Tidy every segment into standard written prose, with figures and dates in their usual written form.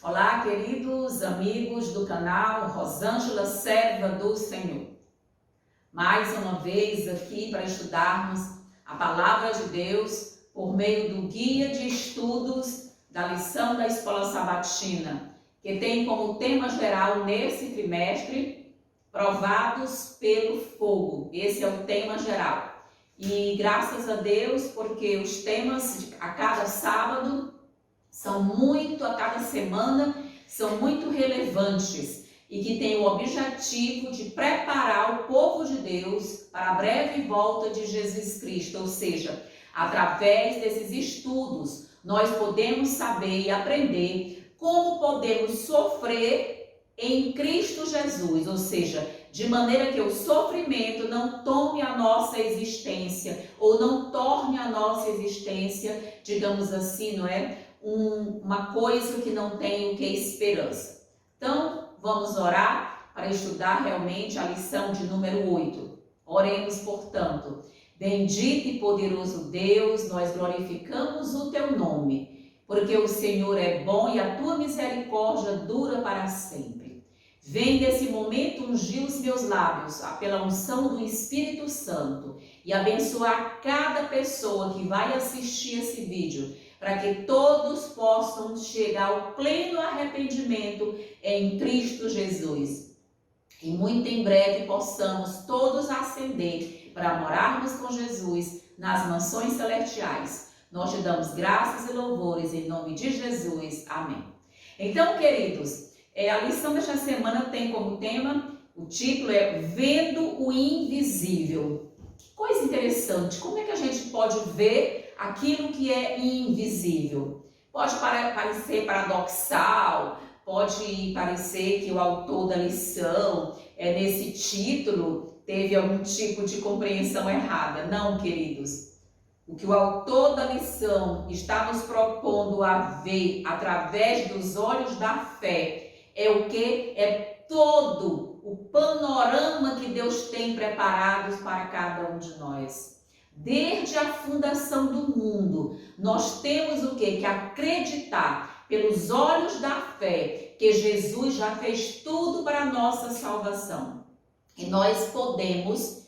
Olá, queridos amigos do canal Rosângela, serva do Senhor. Mais uma vez aqui para estudarmos a Palavra de Deus por meio do guia de estudos da lição da Escola Sabatina, que tem como tema geral nesse trimestre, provados pelo fogo. Esse é o tema geral. E graças a Deus, porque os temas a cada sábado a cada semana, são muito relevantes e que têm o objetivo de preparar o povo de Deus para a breve volta de Jesus Cristo. Ou seja, através desses estudos, nós podemos saber e aprender como podemos sofrer em Cristo Jesus. Ou seja, de maneira que o sofrimento não tome a nossa existência ou não torne a nossa existência, digamos assim, não é? Uma coisa que não tem o que esperança. Então, vamos orar para estudar realmente a lição de número 8. Oremos, portanto. Bendito e poderoso Deus, nós glorificamos o teu nome, porque o Senhor é bom e a tua misericórdia dura para sempre. Vem nesse momento ungir os meus lábios pela unção do Espírito Santo e abençoar cada pessoa que vai assistir esse vídeo, para que todos possam chegar ao pleno arrependimento em Cristo Jesus. E muito em breve possamos todos ascender para morarmos com Jesus nas mansões celestiais. Nós te damos graças e louvores em nome de Jesus. Amém. Então, queridos, a lição desta semana tem como tema, o título é Vendo o Invisível. Que coisa interessante, como é que a gente pode ver aquilo que é invisível? Pode parecer paradoxal, pode parecer que o autor da lição, nesse título, teve algum tipo de compreensão errada. Não, queridos. O que o autor da lição está nos propondo a ver através dos olhos da fé é o que? É todo o panorama que Deus tem preparado para cada um de nós. Desde a fundação do mundo, nós temos o quê? Que acreditar pelos olhos da fé que Jesus já fez tudo para a nossa salvação. E nós podemos,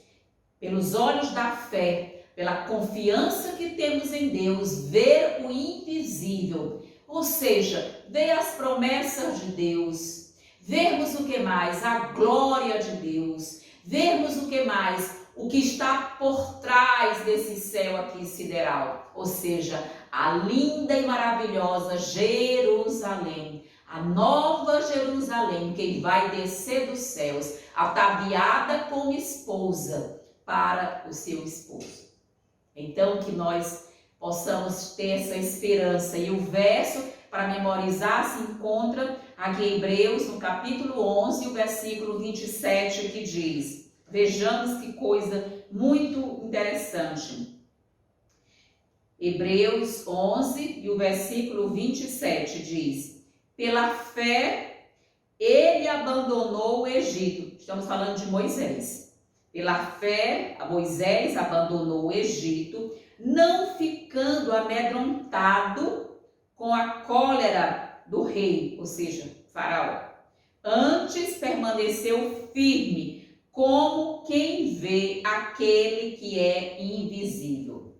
pelos olhos da fé, pela confiança que temos em Deus, ver o invisível. Ou seja, ver as promessas de Deus, vermos o que mais? A glória de Deus, vermos o que mais? O que está por trás desse céu aqui sideral, ou seja, a linda e maravilhosa Jerusalém, a nova Jerusalém, que vai descer dos céus, ataviada como esposa para o seu esposo. Então, que nós possamos ter essa esperança. E o verso para memorizar se encontra aqui em Hebreus, no capítulo 11, o versículo 27, que diz... Vejamos que coisa muito interessante. Hebreus 11 e o versículo 27 diz: pela fé ele abandonou o Egito. Estamos falando de Moisés. Pela fé, Moisés abandonou o Egito, não ficando amedrontado com a cólera do rei, ou seja, Faraó. Antes permaneceu firme, como quem vê aquele que é invisível.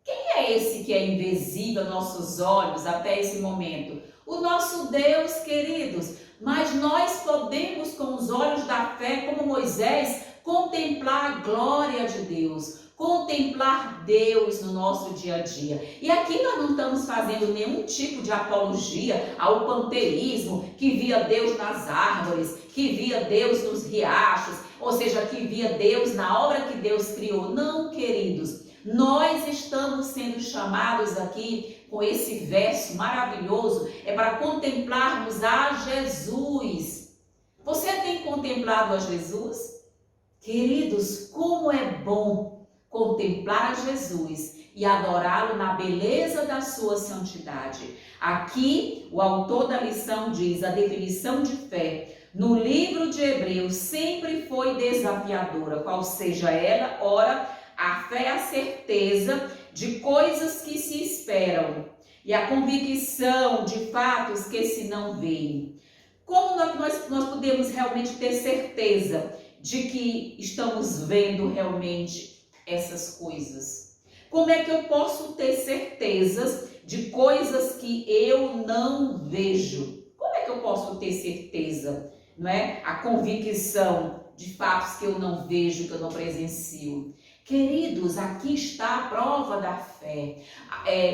Quem é esse que é invisível aos nossos olhos até esse momento? O nosso Deus, queridos. Mas nós podemos, com os olhos da fé, como Moisés, contemplar a glória de Deus, contemplar Deus no nosso dia a dia. E aqui nós não estamos fazendo nenhum tipo de apologia ao panteísmo, que via Deus nas árvores, que via Deus nos riachos, ou seja, que via Deus na obra que Deus criou. Não, queridos, nós estamos sendo chamados aqui com esse verso maravilhoso, para contemplarmos a Jesus. Você tem contemplado a Jesus? Queridos, como é bom contemplar a Jesus e adorá-lo na beleza da sua santidade. Aqui, o autor da lição diz, a definição de fé no livro de Hebreus sempre foi desafiadora, qual seja ela, ora, a fé é a certeza de coisas que se esperam e a convicção de fatos que se não veem. Como nós podemos realmente ter certeza de que estamos vendo realmente essas coisas? Como é que eu posso ter certezas de coisas que eu não vejo? Como é que eu posso ter certeza, não é? A convicção de fatos que eu não vejo, que eu não presencio. Queridos, aqui está a prova da fé.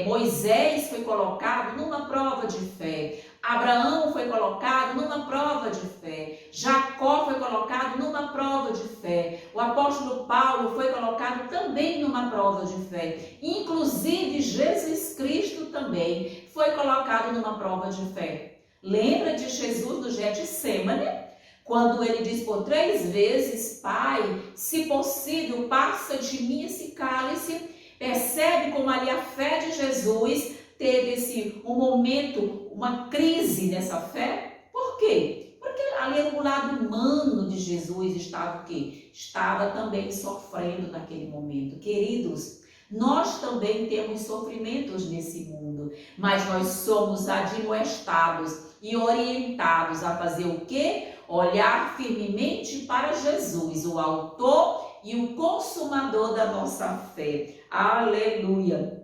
Moisés foi colocado numa prova de fé. Abraão foi colocado numa prova de fé. Jacó foi colocado numa prova de fé. O apóstolo Paulo foi colocado também numa prova de fé. Inclusive Jesus Cristo também foi colocado numa prova de fé. Lembra de Jesus no Getsêmani? Quando ele diz por 3 vezes: Pai, se possível, passa de mim esse cálice. Percebe como ali a fé de Jesus teve um momento, uma crise nessa fé? Por quê? Porque ali o lado humano de Jesus estava o quê? Estava também sofrendo naquele momento. Queridos, nós também temos sofrimentos nesse mundo, mas nós somos admoestados e orientados a fazer o quê? Olhar firmemente para Jesus, o autor e o consumador da nossa fé. Aleluia!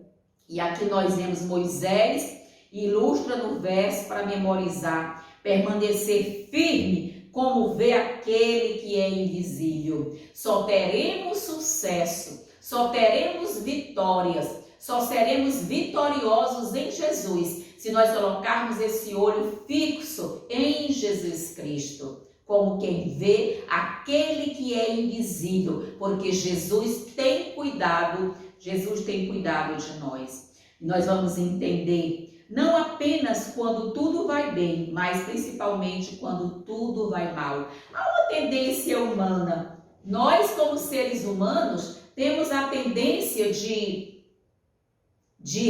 E aqui nós vemos Moisés, ilustra no verso para memorizar: permanecer firme como vê aquele que é invisível. Só teremos sucesso, só teremos vitórias, só seremos vitoriosos em Jesus se nós colocarmos esse olho fixo em Jesus Cristo, como quem vê aquele que é invisível, porque Jesus tem cuidado de nós. E nós vamos entender, não apenas quando tudo vai bem, mas principalmente quando tudo vai mal. Há uma tendência humana. Nós, como seres humanos, temos a tendência de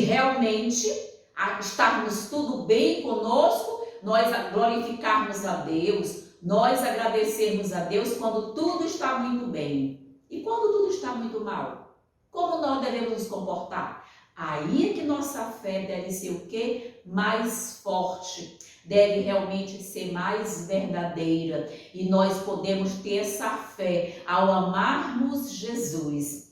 realmente estarmos tudo bem conosco, nós glorificarmos a Deus, nós agradecermos a Deus quando tudo está muito bem. E quando tudo está muito mal? Como nós devemos nos comportar? Aí é que nossa fé deve ser o quê? Mais forte, deve realmente ser mais verdadeira. E nós podemos ter essa fé ao amarmos Jesus.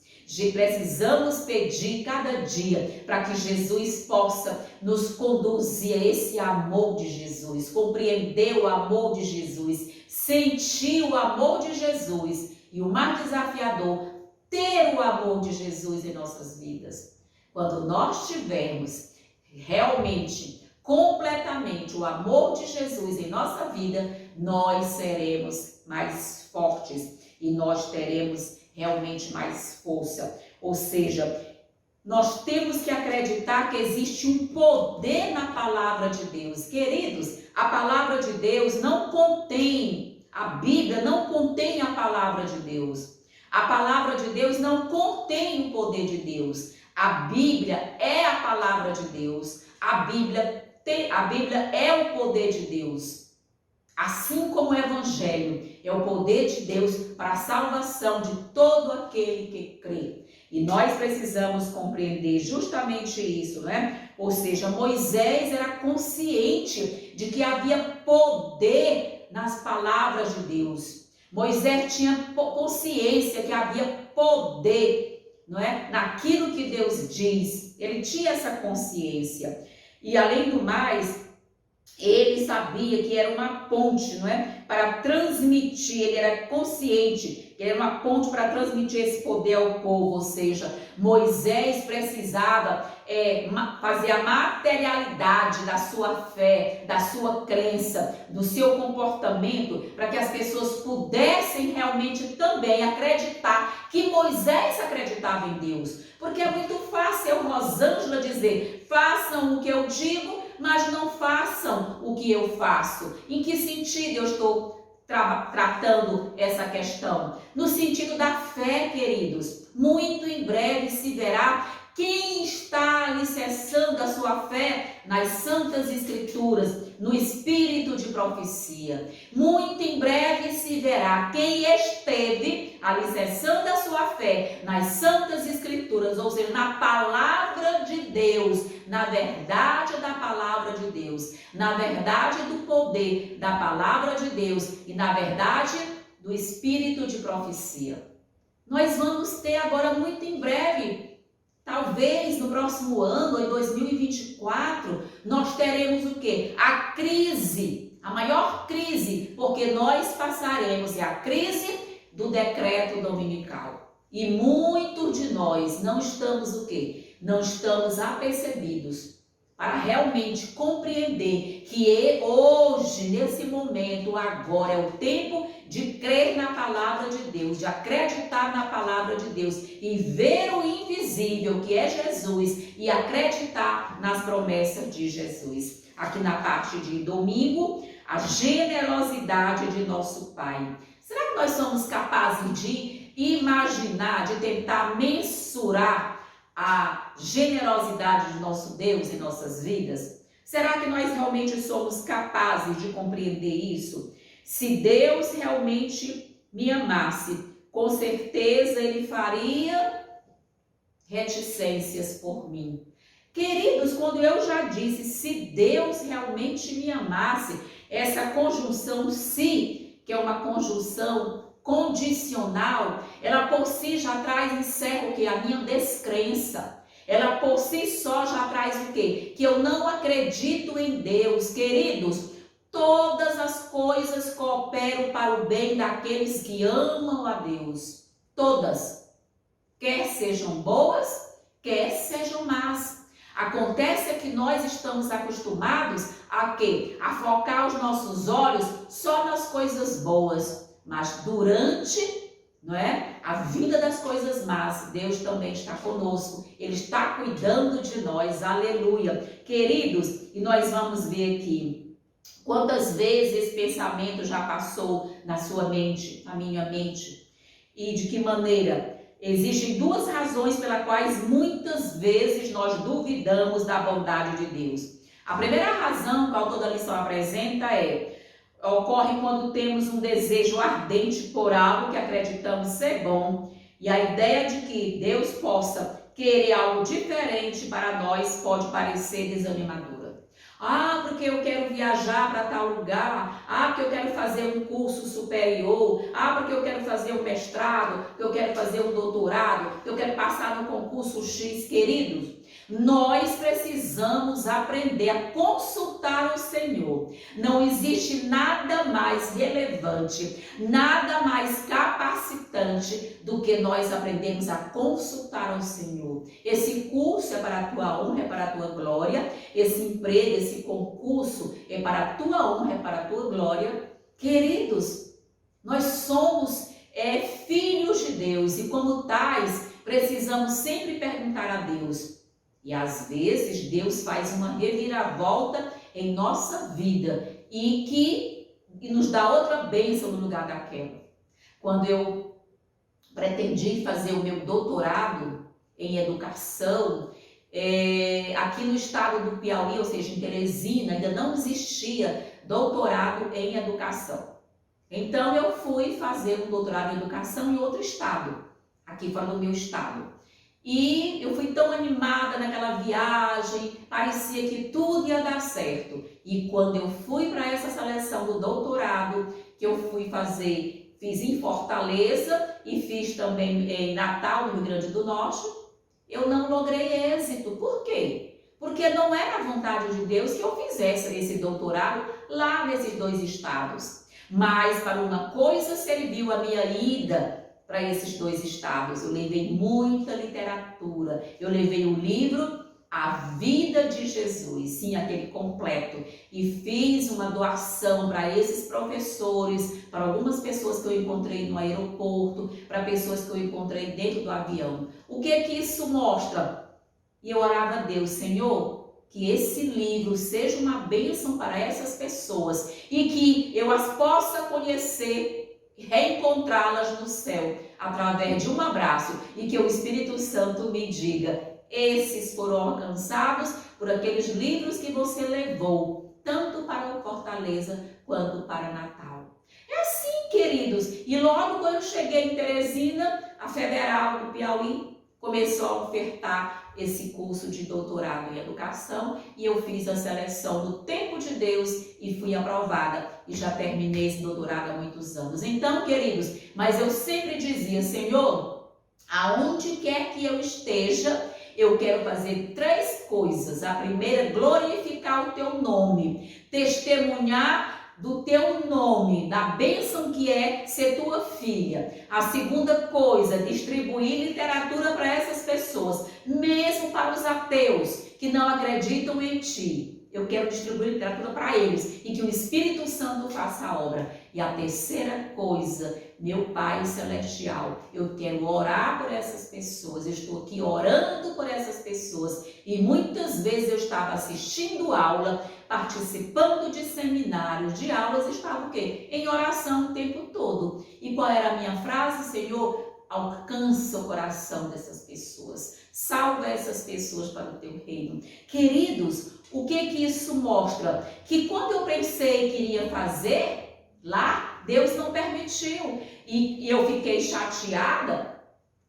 Precisamos pedir cada dia para que Jesus possa nos conduzir a esse amor de Jesus, compreender o amor de Jesus, sentir o amor de Jesus e o mais desafiador, ter o amor de Jesus em nossas vidas. Quando nós tivermos realmente, completamente o amor de Jesus em nossa vida, nós seremos mais fortes e nós teremos realmente mais força. Ou seja, nós temos que acreditar que existe um poder na palavra de Deus. Queridos, a palavra de Deus não contém, a Bíblia não contém a palavra de Deus. A palavra de Deus não contém o poder de Deus. A Bíblia é a palavra de Deus. A Bíblia é o poder de Deus. Assim como o Evangelho é o poder de Deus para a salvação de todo aquele que crê. E nós precisamos compreender justamente isso, né? Ou seja, Moisés era consciente de que havia poder nas palavras de Deus. Moisés tinha consciência que havia poder, não é? Naquilo que Deus diz. Ele tinha essa consciência. E além do mais, ele sabia que era uma ponte, não é? Para transmitir, ele era consciente que era uma ponte para transmitir esse poder ao povo. Ou seja, Moisés precisava fazer a materialidade da sua fé, da sua crença, do seu comportamento, para que as pessoas pudessem realmente também acreditar que Moisés acreditava em Deus. Porque é muito fácil eu, Rosângela, dizer: façam o que eu digo, mas não façam o que eu faço. Em que sentido eu estou tratando essa questão? No sentido da fé, queridos. Muito em breve se verá quem está alicerçando a sua fé nas Santas Escrituras, no espírito de profecia. Muito em breve se verá quem esteve alicerçando a sua fé nas Santas Escrituras, ou seja, na palavra de Deus, na verdade da palavra de Deus, na verdade do poder da palavra de Deus e na verdade do espírito de profecia. Nós vamos ter agora muito em breve, talvez no próximo ano, em 2024, nós teremos o quê? A crise, a maior crise, porque nós passaremos a crise do decreto dominical. E muitos de nós não estamos o quê? Não estamos apercebidos para realmente compreender que hoje, nesse momento, agora é o tempo de crer na palavra de Deus, de acreditar na palavra de Deus e ver o invisível que é Jesus e acreditar nas promessas de Jesus. Aqui na parte de domingo, a generosidade de nosso Pai. Será que nós somos capazes de imaginar, de tentar mensurar a generosidade de nosso Deus em nossas vidas? Será que nós realmente somos capazes de compreender isso? Se Deus realmente me amasse, com certeza Ele faria reticências por mim. Queridos, quando eu já disse, se Deus realmente me amasse, essa conjunção se, que é uma conjunção condicional, ela por si já traz, encerra o que? A minha descrença. Ela por si só já traz o quê? Que eu não acredito em Deus. Queridos, todas as coisas cooperam para o bem daqueles que amam a Deus. Todas. Quer sejam boas, quer sejam más. Acontece que nós estamos acostumados a quê? A focar os nossos olhos só nas coisas boas. Mas durante, não é, a vida das coisas más, Deus também está conosco. Ele está cuidando de nós. Aleluia. Queridos, e nós vamos ver aqui quantas vezes esse pensamento já passou na sua mente, na minha mente. E de que maneira? Existem duas razões pelas quais muitas vezes nós duvidamos da bondade de Deus. A primeira razão que o autor da lição apresenta ocorre quando temos um desejo ardente por algo que acreditamos ser bom e a ideia de que Deus possa querer algo diferente para nós pode parecer desanimadora. Ah, porque eu quero viajar para tal lugar. Ah, porque eu quero fazer um curso superior. Ah, porque eu quero fazer um mestrado, porque eu quero fazer um doutorado, porque eu quero passar no concurso X. Queridos, nós precisamos aprender a consultar o Senhor. Não existe nada mais relevante, nada mais capacitante do que nós aprendermos a consultar o Senhor. Esse curso é para a tua honra, é para a tua glória. Esse emprego, esse concurso é para a tua honra, é para a tua glória. Queridos, nós somos filhos de Deus e como tais, precisamos sempre perguntar a Deus. E às vezes Deus faz uma reviravolta em nossa vida e nos dá outra bênção no lugar daquela. Quando eu pretendi fazer o meu doutorado em educação, aqui no estado do Piauí, ou seja, em Teresina, ainda não existia doutorado em educação. Então eu fui fazer um doutorado em educação em outro estado, aqui fora do meu estado. E eu fui tão animada naquela viagem, parecia que tudo ia dar certo. E quando eu fui para essa seleção do doutorado, que eu fui fazer, fiz em Fortaleza e fiz também em Natal, no Rio Grande do Norte, eu não logrei êxito. Por quê? Porque não era a vontade de Deus que eu fizesse esse doutorado lá nesses dois estados. Mas para uma coisa serviu a minha ida para esses dois estados. Eu levei muita literatura, eu levei o livro A Vida de Jesus, sim, aquele completo, e fiz uma doação para esses professores, para algumas pessoas que eu encontrei no aeroporto, para pessoas que eu encontrei dentro do avião. O que isso mostra? E eu orava a Deus, Senhor, que esse livro seja uma bênção para essas pessoas e que eu as possa conhecer, reencontrá-las no céu através de um abraço e que o Espírito Santo me diga: esses foram alcançados por aqueles livros que você levou, tanto para o Fortaleza quanto para Natal. É assim, queridos. E logo quando eu cheguei em Teresina, a Federal do Piauí começou a ofertar esse curso de doutorado em educação e eu fiz a seleção do tempo de Deus e fui aprovada e já terminei esse doutorado há muitos anos. Então, queridos, mas eu sempre dizia, Senhor, aonde quer que eu esteja, eu quero fazer 3 coisas. A primeira, glorificar o teu nome, testemunhar do teu nome, da bênção que é ser tua filha. A segunda coisa, distribuir literatura para essas pessoas, mesmo para os ateus que não acreditam em ti. Eu quero distribuir literatura para eles e que o Espírito Santo faça a obra. E a terceira coisa, meu Pai Celestial, eu quero orar por essas pessoas. Eu estou aqui orando por essas pessoas e muitas vezes eu estava assistindo aula, participando de seminários, de aulas, estava o quê? Em oração o tempo todo. E qual era a minha frase? Senhor, alcança o coração dessas pessoas. Salva essas pessoas para o teu reino. Queridos, o que isso mostra? Que quando eu pensei que iria fazer lá, Deus não permitiu. E eu fiquei chateada,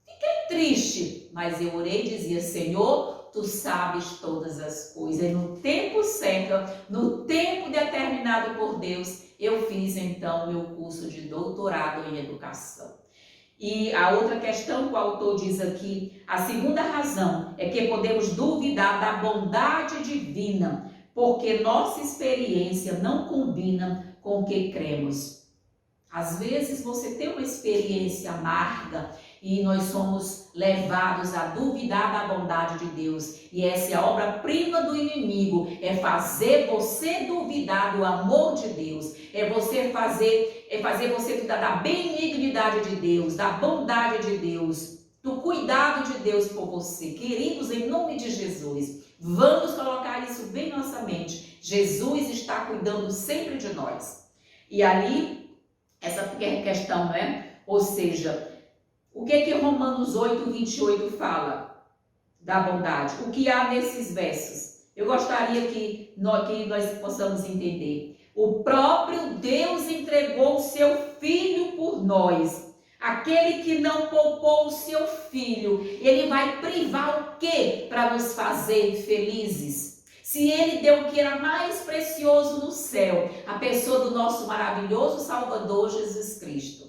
fiquei triste. Mas eu orei e dizia, Senhor, tu sabes todas as coisas. E no tempo certo, no tempo determinado por Deus, eu fiz então meu curso de doutorado em educação. E a outra questão que o autor diz aqui, a segunda razão é que podemos duvidar da bondade divina, porque nossa experiência não combina com o que cremos. Às vezes você tem uma experiência amarga e nós somos levados a duvidar da bondade de Deus. E essa é a obra-prima do inimigo, é fazer você duvidar do amor de Deus, é fazer você duvidar da benignidade de Deus, da bondade de Deus, do cuidado de Deus por você. Queridos, em nome de Jesus, vamos colocar isso bem na nossa mente. Jesus está cuidando sempre de nós. E ali, essa questão, né? Ou seja, o que Romanos 8, 28 fala da bondade? O que há nesses versos? Eu gostaria que nós possamos entender. O próprio Deus entregou o seu Filho por nós. Aquele que não poupou o seu Filho, ele vai privar o quê para nos fazer felizes? Se ele deu o que era mais precioso no céu, a pessoa do nosso maravilhoso Salvador Jesus Cristo.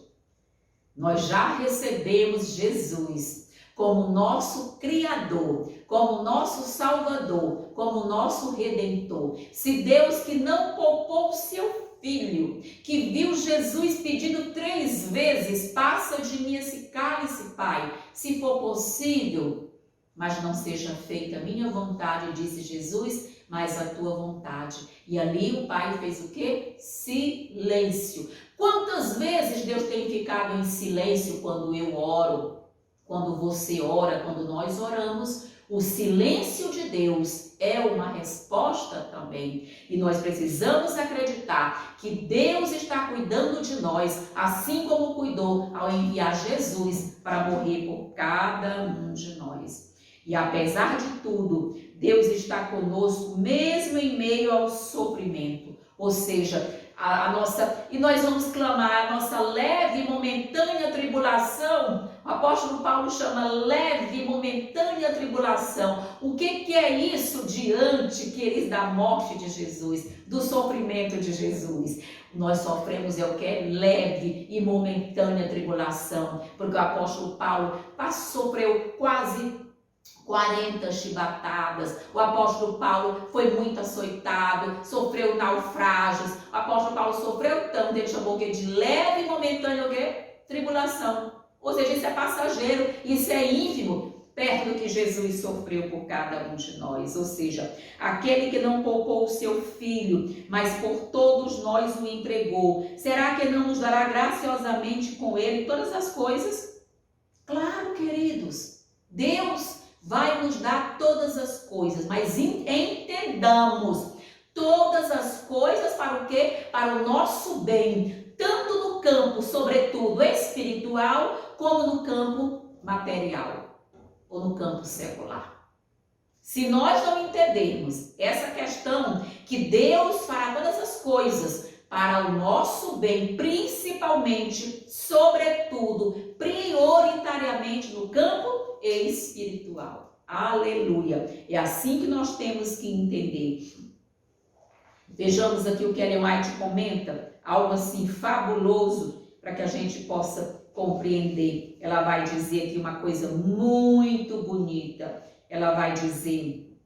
Nós já recebemos Jesus como nosso Criador, como nosso Salvador, como nosso Redentor. Se Deus que não poupou o seu Filho, que viu Jesus pedindo 3 vezes, passa de mim esse cálice, Pai, se for possível, mas não seja feita a minha vontade, disse Jesus, mas a tua vontade. E ali o Pai fez o quê? Silêncio. Quantas vezes Deus tem ficado em silêncio quando eu oro, quando você ora, quando nós oramos? O silêncio de Deus é uma resposta também. E nós precisamos acreditar que Deus está cuidando de nós, assim como cuidou ao enviar Jesus para morrer por cada um de nós. E apesar de tudo, Deus está conosco mesmo em meio ao sofrimento. Ou seja, e nós vamos clamar a nossa leve e momentânea tribulação. O apóstolo Paulo chama leve e momentânea tribulação. O que é isso diante, queridos, da morte de Jesus, do sofrimento de Jesus? Nós sofremos é o que é leve e momentânea tribulação, porque o apóstolo Paulo sofreu quase 40 chibatadas. O apóstolo Paulo foi muito açoitado, sofreu naufrágios. O apóstolo Paulo sofreu tanto, ele chamou o quê? De leve e momentânea o quê? Tribulação. Ou seja, isso é passageiro, isso é ínfimo, perto do que Jesus sofreu por cada um de nós. Ou seja, aquele que não poupou o seu Filho, mas por todos nós o entregou, será que não nos dará graciosamente com ele todas as coisas? Claro, queridos, Deus vai nos dar todas as coisas, mas entendamos, todas as coisas para o quê? Para o nosso bem, tanto no campo, sobretudo espiritual, como no campo material, ou no campo secular. Se nós não entendermos essa questão, que Deus fará todas as coisas para o nosso bem, principalmente, sobretudo, prioritariamente no campo espiritual. Aleluia. É assim que nós temos que entender. Vejamos aqui o que Ellen White comenta, algo assim fabuloso para que a gente possa compreender. Ela vai dizer aqui uma coisa muito bonita. Ela vai dizer: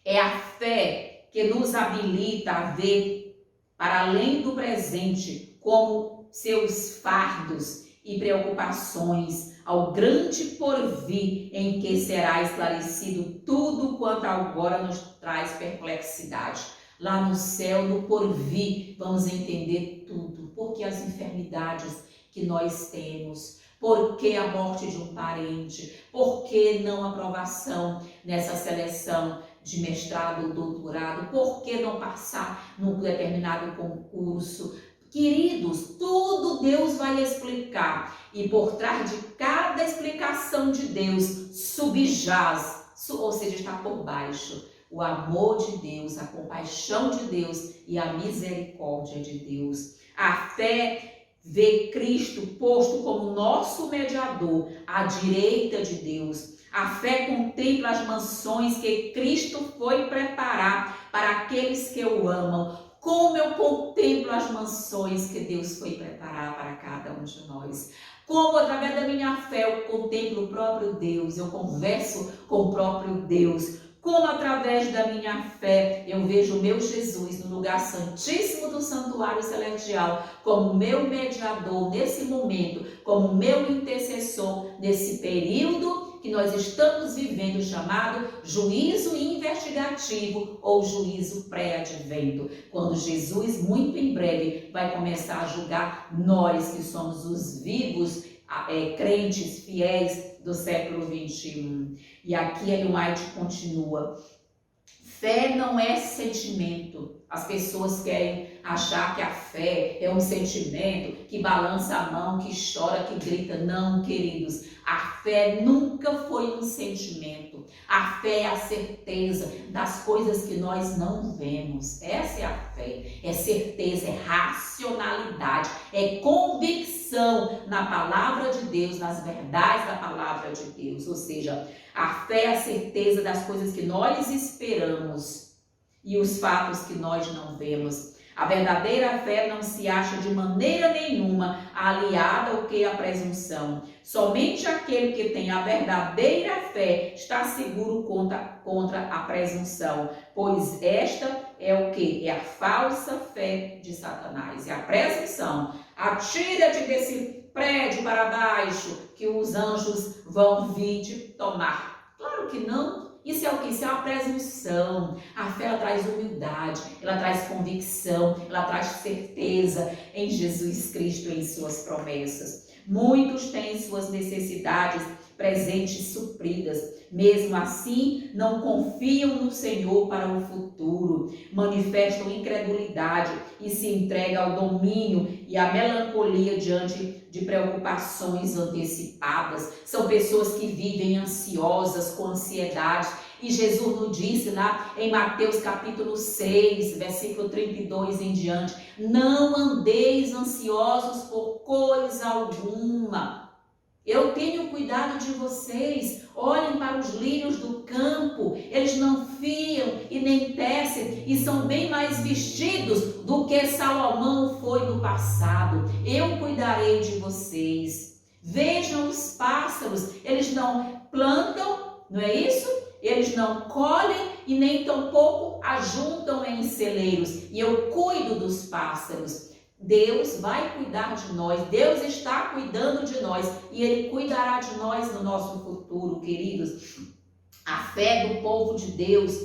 é a fé que nos habilita a ver para além do presente como seus fardos e preocupações ao grande porvir em que será esclarecido tudo quanto agora nos traz perplexidade. Lá no céu, no porvir, vamos entender tudo. Por que as enfermidades que nós temos? Por que a morte de um parente? Por que não aprovação nessa seleção de mestrado ou doutorado? Por que não passar num determinado concurso? Queridos, tudo Deus vai explicar. E por trás de cada explicação de Deus subjaz, ou seja, está por baixo, o amor de Deus, a compaixão de Deus e a misericórdia de Deus. A fé vê Cristo posto como nosso mediador à direita de Deus. A fé contempla as mansões que Cristo foi preparar para aqueles que o amam. Como eu contemplo as mansões que Deus foi preparar para cada um de nós. Como através da minha fé eu contemplo o próprio Deus, eu converso com o próprio Deus. Como através da minha fé eu vejo o meu Jesus no lugar santíssimo do santuário celestial, como meu mediador nesse momento, como meu intercessor nesse período que nós estamos vivendo, chamado juízo investigativo ou juízo pré-advento, quando Jesus muito em breve vai começar a julgar nós que somos os vivos crentes fiéis do século 21. E aqui Ellen White continua: fé não é sentimento. As pessoas querem achar que a fé é um sentimento que balança a mão, que chora, que grita. Não, queridos, a fé nunca foi um sentimento. A fé é a certeza das coisas que nós não vemos. Essa é a fé, é certeza, é racionalidade, é convicção na palavra de Deus, nas verdades da palavra de Deus. Ou seja, a fé é a certeza das coisas que nós esperamos e os fatos que nós não vemos. A verdadeira fé não se acha de maneira nenhuma aliada ao que a presunção. Somente aquele que tem a verdadeira fé está seguro contra a presunção, pois esta é o que? É a falsa fé de Satanás, é a presunção. Atira-te desse prédio para baixo, que os anjos vão vir te tomar. Claro que não. Isso é o que? Isso é uma presunção. A fé, ela traz humildade, ela traz convicção, ela traz certeza em Jesus Cristo e em suas promessas. Muitos têm suas necessidades presentes supridas. Mesmo assim, não confiam no Senhor para o futuro. Manifestam incredulidade e se entregam ao domínio e à melancolia diante de preocupações antecipadas. São pessoas que vivem ansiosas, com ansiedade. E Jesus nos disse lá em Mateus capítulo 6, versículo 32 em diante: não andeis ansiosos por coisa alguma. Eu tenho cuidado de vocês. Olhem para os lírios do campo. Eles não fiam e nem tecem e são bem mais vestidos do que Salomão foi no passado. Eu cuidarei de vocês. Vejam os pássaros. Eles não plantam, não é isso? Eles não colhem e nem tampouco ajuntam em celeiros. E eu cuido dos pássaros. Deus vai cuidar de nós, Deus está cuidando de nós e Ele cuidará de nós no nosso futuro, queridos. A fé do povo de Deus,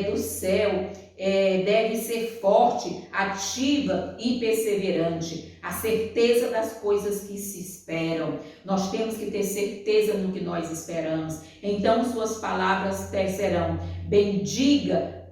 do céu, deve ser forte, ativa e perseverante. A certeza das coisas que se esperam. Nós temos que ter certeza no que nós esperamos. Então suas palavras serão: bendiga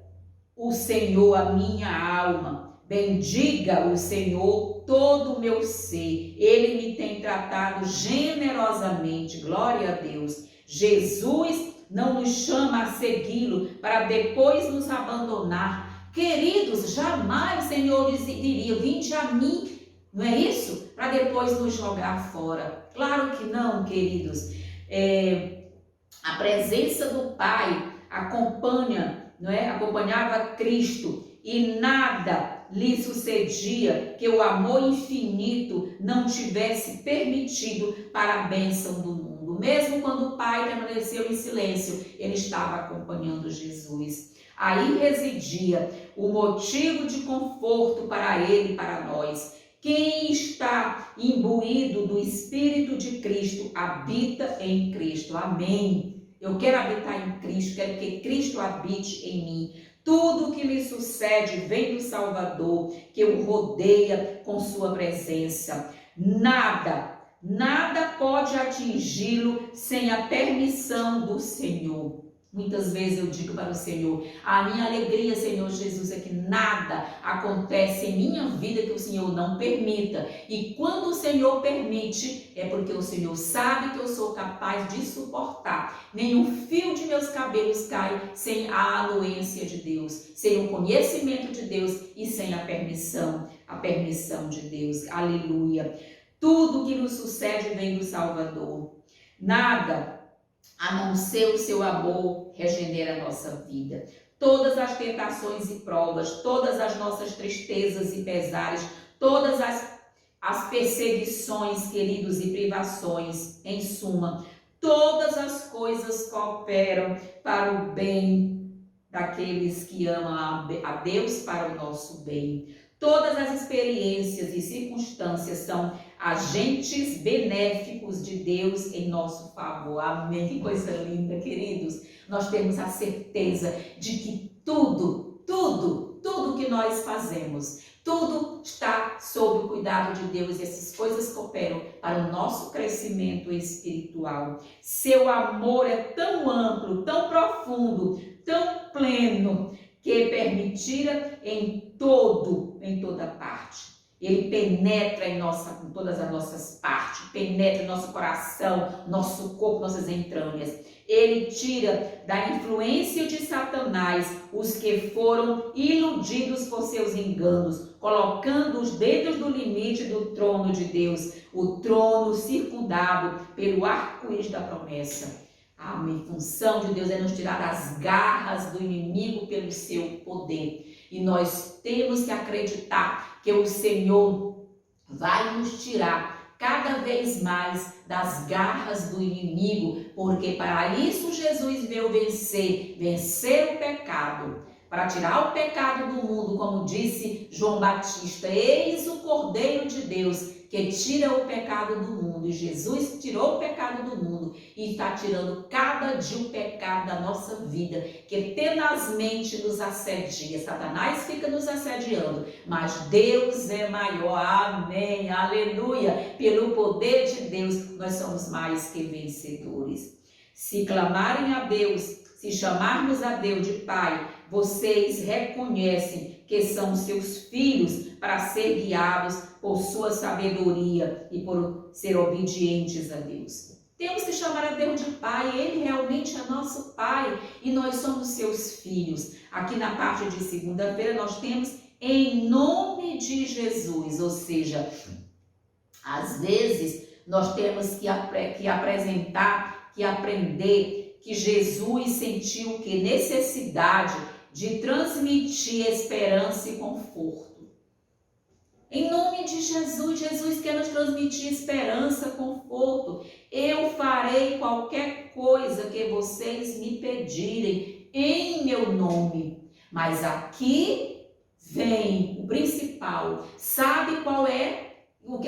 o Senhor a minha alma. Bendiga o Senhor todo o meu ser. Ele me tem tratado generosamente. Glória a Deus. Jesus não nos chama a segui-lo para depois nos abandonar. Queridos, jamais o Senhor diria: vinde a mim. Não é isso? Para depois nos jogar fora. Claro que não, queridos. A presença do Pai acompanhava Cristo, e nada lhe sucedia que o amor infinito não tivesse permitido para a bênção do mundo. Mesmo quando o Pai permaneceu em silêncio, ele estava acompanhando Jesus. Aí residia o motivo de conforto para ele e para nós. Quem está imbuído do Espírito de Cristo habita em Cristo. Amém. Eu quero habitar em Cristo, quero que Cristo habite em mim. Tudo que me sucede vem do Salvador, que o rodeia com sua presença. Nada pode atingi-lo sem a permissão do Senhor. Muitas vezes eu digo para o Senhor, a minha alegria, Senhor Jesus, é que nada acontece em minha vida que o Senhor não permita. E quando o Senhor permite, é porque o Senhor sabe que eu sou capaz de suportar. Nenhum fio de meus cabelos cai sem a anuência de Deus, sem o conhecimento de Deus e sem a permissão de Deus. Aleluia. Tudo que nos sucede vem do Salvador. Nada a não ser o seu amor regenera a nossa vida. Todas as tentações e provas, todas as nossas tristezas e pesares, todas as perseguições, queridos, e privações, em suma, todas as coisas cooperam para o bem daqueles que amam a Deus, para o nosso bem. Todas as experiências e circunstâncias são agentes benéficos de Deus em nosso favor. Amém. Que coisa linda, queridos. Nós temos a certeza de que tudo que nós fazemos, tudo está sob o cuidado de Deus, e essas coisas cooperam para o nosso crescimento espiritual. Seu amor é tão amplo, tão profundo, tão pleno, que permitira em toda parte. Ele penetra em todas as nossas partes, penetra em nosso coração, nosso corpo, nossas entranhas. Ele tira da influência de Satanás os que foram iludidos por seus enganos, colocando-os dentro do limite do trono de Deus, o trono circundado pelo arco-íris da promessa. A função de Deus é nos tirar das garras do inimigo pelo seu poder. E nós temos que acreditar que o Senhor vai nos tirar cada vez mais das garras do inimigo, porque para isso Jesus veio vencer o pecado, para tirar o pecado do mundo, como disse João Batista. Eis o Cordeiro de Deus que tira o pecado do mundo. E Jesus tirou o pecado do mundo e está tirando cada dia o pecado da nossa vida, que tenazmente nos assedia. Satanás fica nos assediando, mas Deus é maior. Amém, aleluia. Pelo poder de Deus, nós somos mais que vencedores. Se clamarem a Deus, se chamarmos a Deus de Pai, vocês reconhecem que são seus filhos, para ser guiados por sua sabedoria e por ser obedientes a Deus. Temos que chamar a Deus de Pai. Ele realmente é nosso Pai e nós somos seus filhos. Aqui na parte de segunda-feira nós temos em nome de Jesus, ou seja, às vezes nós temos que apresentar, que aprender que Jesus sentiu que necessidade de transmitir esperança e conforto. Em nome de Jesus, Jesus quer nos transmitir esperança, conforto. Eu farei qualquer coisa que vocês me pedirem em meu nome. Mas aqui vem o principal. Sabe qual é?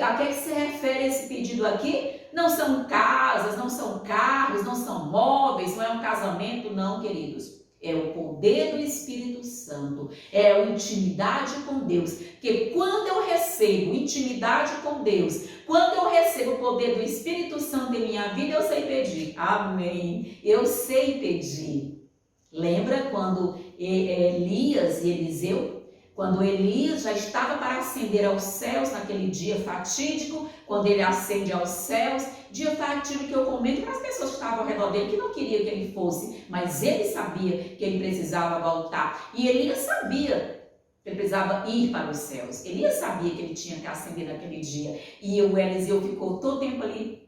A que se refere esse pedido aqui? Não são casas, não são carros, não são móveis, não é um casamento, não, queridos. É o poder do Espírito Santo, é a intimidade com Deus. Porque quando eu recebo intimidade com Deus, quando eu recebo o poder do Espírito Santo em minha vida, eu sei pedir. Amém. Eu sei pedir. Lembra quando Elias e Eliseu? Quando Elias já estava para ascender aos céus naquele dia fatídico, quando ele ascende aos céus, dia fatídico que eu comento para as pessoas que estavam ao redor dele, que não queriam que ele fosse, mas ele sabia que ele precisava voltar. E Elias sabia que ele precisava ir para os céus. Elias sabia que ele tinha que ascender naquele dia. E o Eliseu ficou todo o tempo ali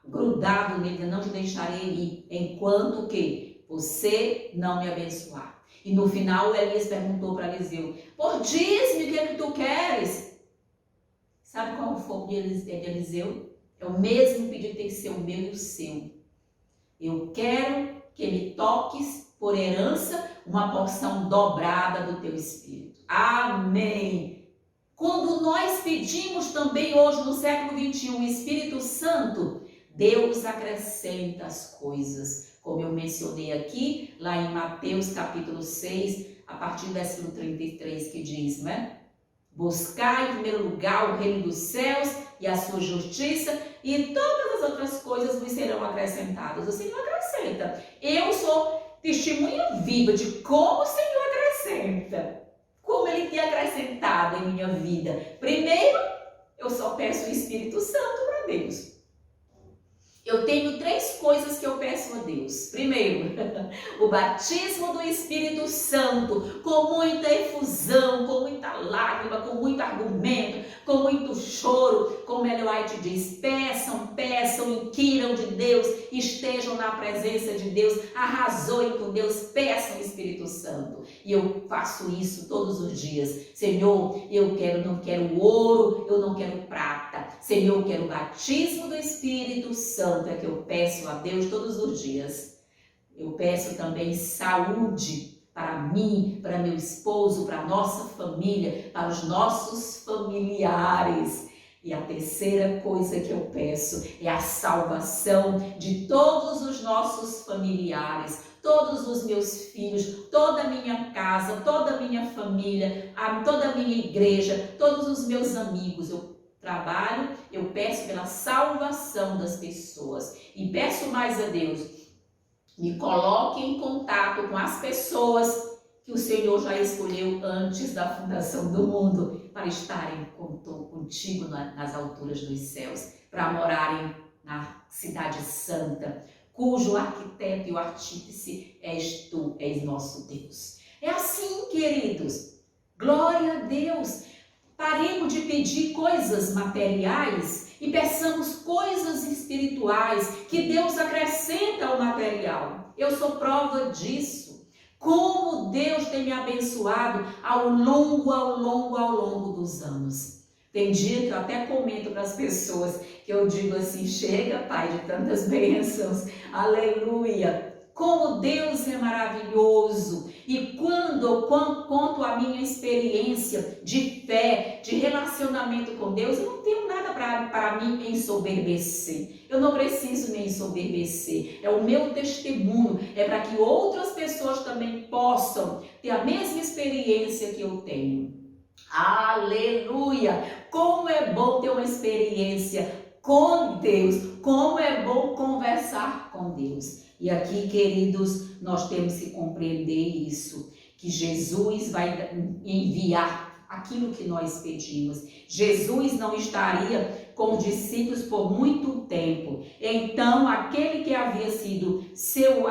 grudado nele, eu não te deixarei ir, enquanto que você não me abençoar. E no final, Elias perguntou para Eliseu, diz-me o que é que tu queres? Sabe qual foi o fogo de Eliseu? É o mesmo pedido, tem que ser o meu e o seu. Eu quero que me toques por herança uma porção dobrada do teu Espírito. Amém. Quando nós pedimos também hoje no século XXI o Espírito Santo, Deus acrescenta as coisas. Como eu mencionei aqui, lá em Mateus capítulo 6, a partir do versículo 33, que diz, né? Buscar em primeiro lugar o reino dos céus e a sua justiça, e todas as outras coisas vos serão acrescentadas. O Senhor acrescenta. Eu sou testemunha viva de como o Senhor acrescenta. Como Ele tem acrescentado em minha vida. Primeiro, eu só peço o Espírito Santo para Deus. Eu tenho 3 coisas que eu peço a Deus. Primeiro, o batismo do Espírito Santo, com muita efusão, com muita lágrima, com muito argumento, com muito choro. Como Ellen White diz, peçam, inquiram de Deus, estejam na presença de Deus, arrazoem com Deus, peçam o Espírito Santo. E eu faço isso todos os dias. Senhor, eu não quero ouro, eu não quero prata. Senhor, eu quero o batismo do Espírito Santo. É que eu peço a Deus todos os dias. Eu peço também saúde para mim, para meu esposo, para a nossa família, para os nossos familiares. E a terceira coisa que eu peço é a salvação de todos os nossos familiares, todos os meus filhos, toda a minha casa, toda a minha família, toda a minha igreja, todos os meus amigos. Eu trabalho, eu peço pela salvação das pessoas e peço mais a Deus, me coloque em contato com as pessoas que o Senhor já escolheu antes da fundação do mundo para estarem contigo nas alturas dos céus, para morarem na cidade santa, cujo arquiteto e o artífice és tu, és nosso Deus. É assim, queridos, glória a Deus. Paremos de pedir coisas materiais e peçamos coisas espirituais que Deus acrescenta ao material. Eu sou prova disso. Como Deus tem me abençoado ao longo dos anos. Tem dia que eu até comento para as pessoas que eu digo assim, chega, Pai, de tantas bênçãos, aleluia. Como Deus é maravilhoso. E quando eu conto a minha experiência de fé, de relacionamento com Deus, eu não tenho nada para me ensoberbecer. Eu não preciso me ensoberbecer. É o meu testemunho. É para que outras pessoas também possam ter a mesma experiência que eu tenho. Aleluia! Como é bom ter uma experiência com Deus. Como é bom conversar com Deus. E aqui, queridos, nós temos que compreender isso, que Jesus vai enviar aquilo que nós pedimos. Jesus não estaria com os discípulos por muito tempo. Então, aquele que havia sido seu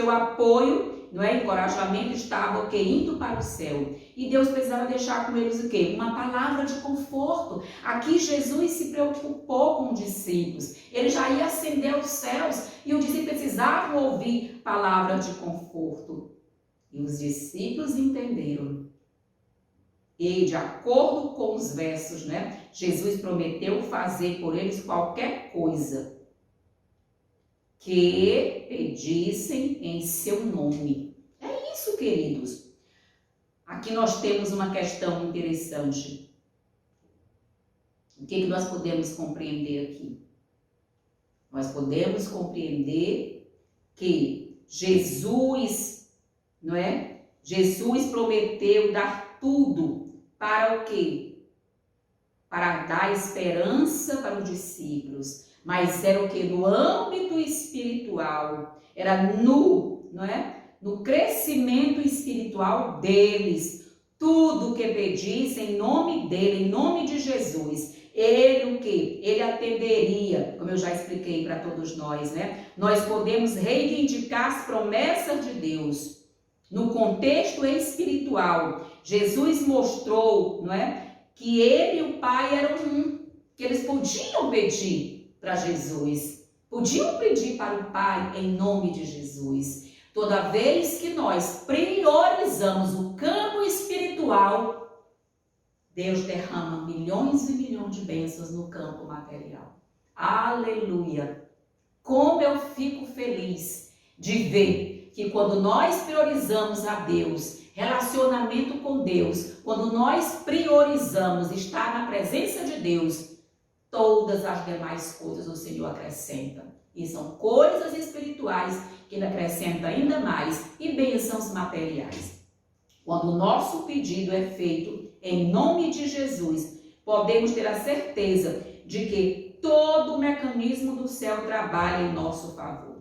apoio, não é, encorajamento, estava indo para o céu. E Deus precisava deixar com eles o quê? Uma palavra de conforto. Aqui Jesus se preocupou com os discípulos. Ele já ia ascender aos céus e os discípulos precisavam ouvir palavras de conforto. E os discípulos entenderam. E de acordo com os versos, né, Jesus prometeu fazer por eles qualquer coisa que pedissem em seu nome. É isso, queridos. Aqui nós temos uma questão interessante. O que nós podemos compreender aqui? Nós podemos compreender que Jesus, não é? Jesus prometeu dar tudo para o quê? Para dar esperança para os discípulos. Mas era o quê? No âmbito espiritual. Era não é? No crescimento espiritual deles. Tudo que pedissem em nome dele, em nome de Jesus. Ele o quê? Ele atenderia, como eu já expliquei para todos nós, né? Nós podemos reivindicar as promessas de Deus. No contexto espiritual, Jesus mostrou, não é? Que ele e o Pai eram um. Que eles podiam pedir para Jesus. Podiam pedir para o Pai em nome de Jesus. Toda vez que nós priorizamos o campo espiritual, Deus derrama milhões e milhões de bênçãos no campo material. Aleluia! Como eu fico feliz de ver que quando nós priorizamos a Deus, relacionamento com Deus, quando nós priorizamos estar na presença de Deus, todas as demais coisas o Senhor acrescenta. E são coisas espirituais que Ele acrescenta ainda mais e bênçãos materiais. Quando o nosso pedido é feito em nome de Jesus, podemos ter a certeza de que todo o mecanismo do céu trabalha em nosso favor.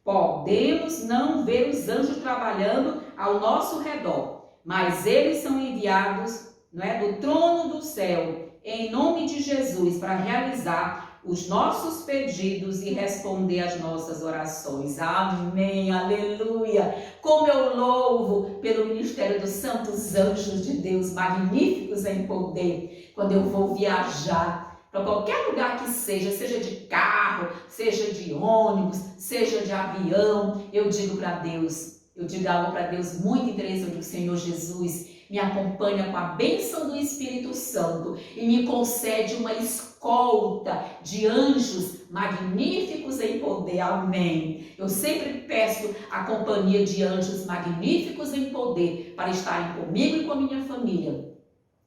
Podemos não ver os anjos trabalhando ao nosso redor, mas eles são enviados, do trono do céu, em nome de Jesus, para realizar os nossos pedidos e responder às nossas orações. Amém, aleluia! Como eu louvo pelo ministério dos santos anjos de Deus, magníficos em poder, quando eu vou viajar para qualquer lugar que seja de carro, seja de ônibus, seja de avião, eu digo para Deus, algo para Deus muito interessante, o Senhor Jesus me acompanha com a bênção do Espírito Santo e me concede uma escolta de anjos magníficos em poder. Amém. Eu sempre peço a companhia de anjos magníficos em poder para estarem comigo e com a minha família.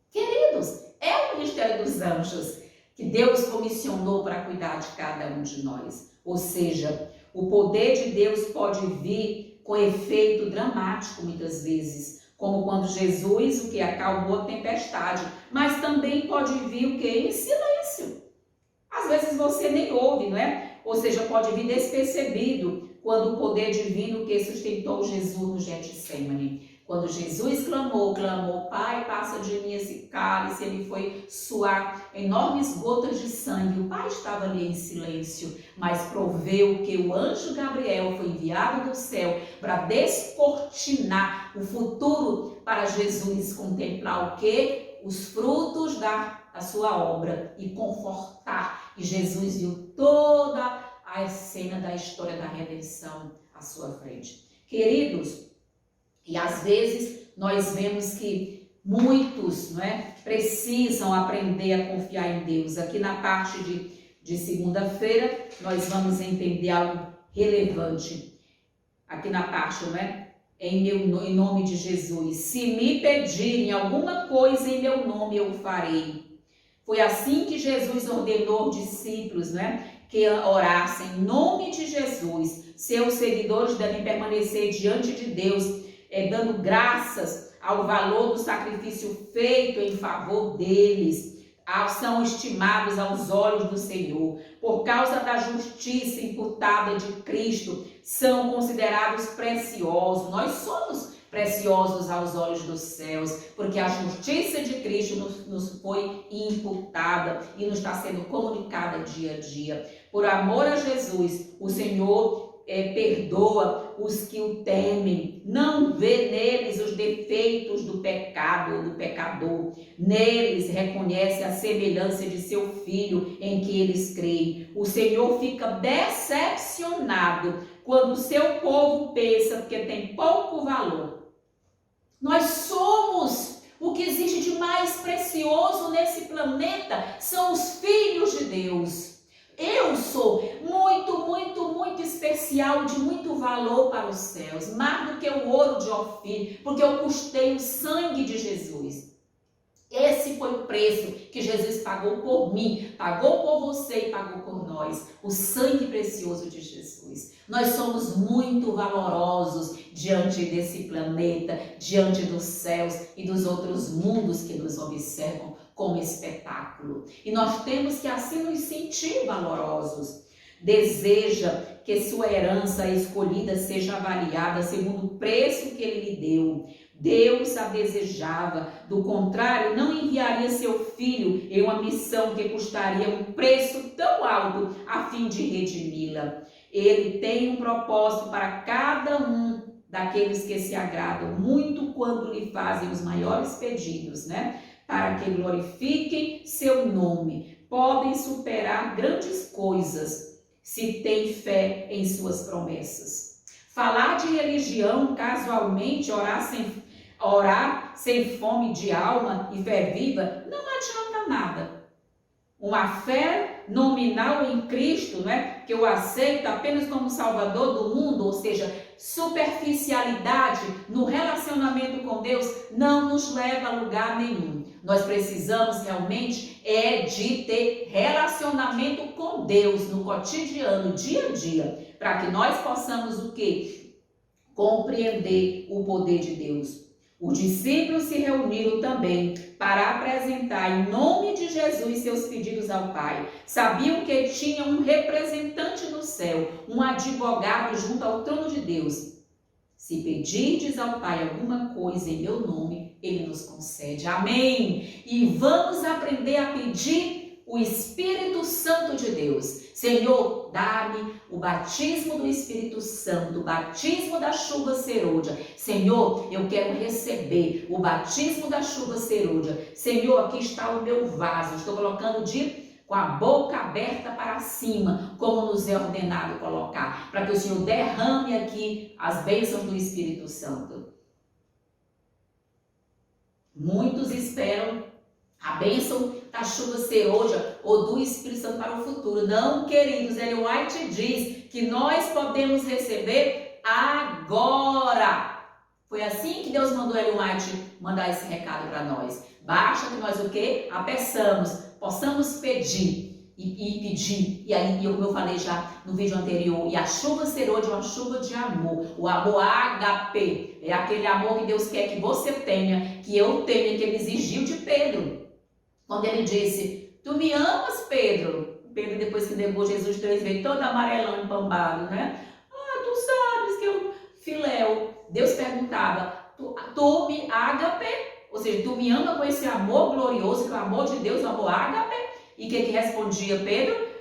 Queridos, é o ministério dos anjos que Deus comissionou para cuidar de cada um de nós. Ou seja, o poder de Deus pode vir com efeito dramático muitas vezes, como quando Jesus, acalmou a tempestade, mas também pode vir em silêncio. Às vezes você nem ouve, não é? Ou seja, pode vir despercebido quando o poder divino que sustentou Jesus no Getsemane. Quando Jesus clamou, Pai, passa de mim esse cálice, ele foi suar enormes gotas de sangue. O Pai estava ali em silêncio, mas proveu que o anjo Gabriel foi enviado do céu para descortinar o futuro para Jesus contemplar os frutos da sua obra e confortar. E Jesus viu toda a cena da história da redenção à sua frente. Queridos, e às vezes nós vemos que muitos precisam aprender a confiar em Deus. Aqui na parte de segunda-feira nós vamos entender algo relevante. Aqui na parte, em nome de Jesus. Se me pedirem alguma coisa em meu nome, eu farei. Foi assim que Jesus ordenou aos discípulos, que orassem em nome de Jesus. Seus seguidores devem permanecer diante de Deus, dando graças ao valor do sacrifício feito em favor deles. São estimados aos olhos do Senhor. Por causa da justiça imputada de Cristo, são considerados preciosos. Nós somos preciosos aos olhos dos céus, porque a justiça de Cristo nos foi imputada e nos está sendo comunicada dia a dia. Por amor a Jesus, o Senhor perdoa os que o temem, não vê neles os defeitos do pecado ou do pecador, neles reconhece a semelhança de seu Filho em que eles creem. O Senhor fica decepcionado quando o seu povo pensa que tem pouco valor. Nós somos o que existe de mais precioso nesse planeta, são os filhos de Deus. Eu sou muito, muito, muito especial, de muito valor para os céus, mais do que o ouro de Ofir, porque eu custei o sangue de Jesus. Esse foi o preço que Jesus pagou por mim, pagou por você e pagou por nós, o sangue precioso de Jesus. Nós somos muito valorosos diante desse planeta, diante dos céus e dos outros mundos que nos observam como espetáculo. E nós temos que assim nos sentir valorosos. Deseja que sua herança escolhida seja avaliada segundo o preço que ele lhe deu. Deus a desejava, do contrário, não enviaria seu filho em uma missão que custaria um preço tão alto a fim de redimi-la. Ele tem um propósito para cada um daqueles que se agradam muito quando lhe fazem os maiores pedidos, para que glorifiquem seu nome. Podem superar grandes coisas se tem fé em suas promessas. Falar de religião casualmente, orar sem fome de alma e fé viva, não adianta nada. Uma fé nominal em Cristo, que eu aceito apenas como Salvador do mundo, ou seja, superficialidade no relacionamento com Deus, não nos leva a lugar nenhum. Nós precisamos realmente de ter relacionamento com Deus no cotidiano, dia a dia, para que nós possamos o quê? Compreender o poder de Deus. Os discípulos se reuniram também para apresentar em nome de Jesus seus pedidos ao Pai. Sabiam que tinha um representante no céu, um advogado junto ao trono de Deus. Se pedirdes ao Pai alguma coisa em meu nome, Ele nos concede. Amém! E vamos aprender a pedir o Espírito Santo de Deus. Senhor, dá-me o batismo do Espírito Santo, o batismo da chuva serôdia. Senhor, eu quero receber o batismo da chuva serôdia. Senhor, aqui está o meu vaso, estou colocando com a boca aberta para cima, como nos é ordenado colocar, para que o Senhor derrame aqui as bênçãos do Espírito Santo. Muitos esperam a bênção da chuva serôdia ou do Espírito Santo para o futuro. Não, queridos, Ellen White diz que nós podemos receber agora. Foi assim que Deus mandou Ellen White mandar esse recado para nós. Basta que nós o quê? A peçamos, possamos pedir e pedir. E aí, como eu falei já no vídeo anterior, e a chuva serôdia é uma chuva de amor. O amor ágape é aquele amor que Deus quer que você tenha, que eu tenha, que Ele exigiu de Pedro. Quando ele disse, tu me amas, Pedro? Pedro, depois que negou Jesus 3 vezes, todo amarelão, empambado, tu sabes que eu filéu. Deus perguntava, tu me ágape? Ou seja, tu me ama com esse amor glorioso, que é o amor de Deus, o amor ágape? E o que respondia Pedro?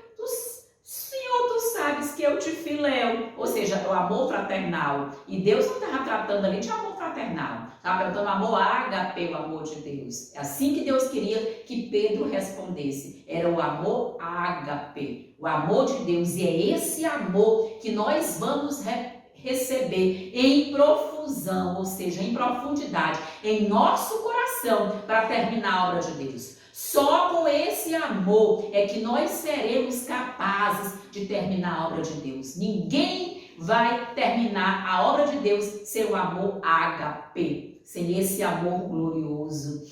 Senhor, tu sabes que eu te filéu. Ou seja, o amor fraternal. E Deus não estava tratando ali de amor fraternal. Estava perguntando amor ágape, o amor de Deus. É assim que Deus queria que Pedro respondesse. Era o amor ágape, o amor de Deus. E é esse amor que nós vamos receber em profusão, ou seja, em profundidade, em nosso coração, para terminar a obra de Deus. Só com esse amor é que nós seremos capazes de terminar a obra de Deus. Ninguém vai terminar a obra de Deus sem o amor ágape, sem esse amor glorioso.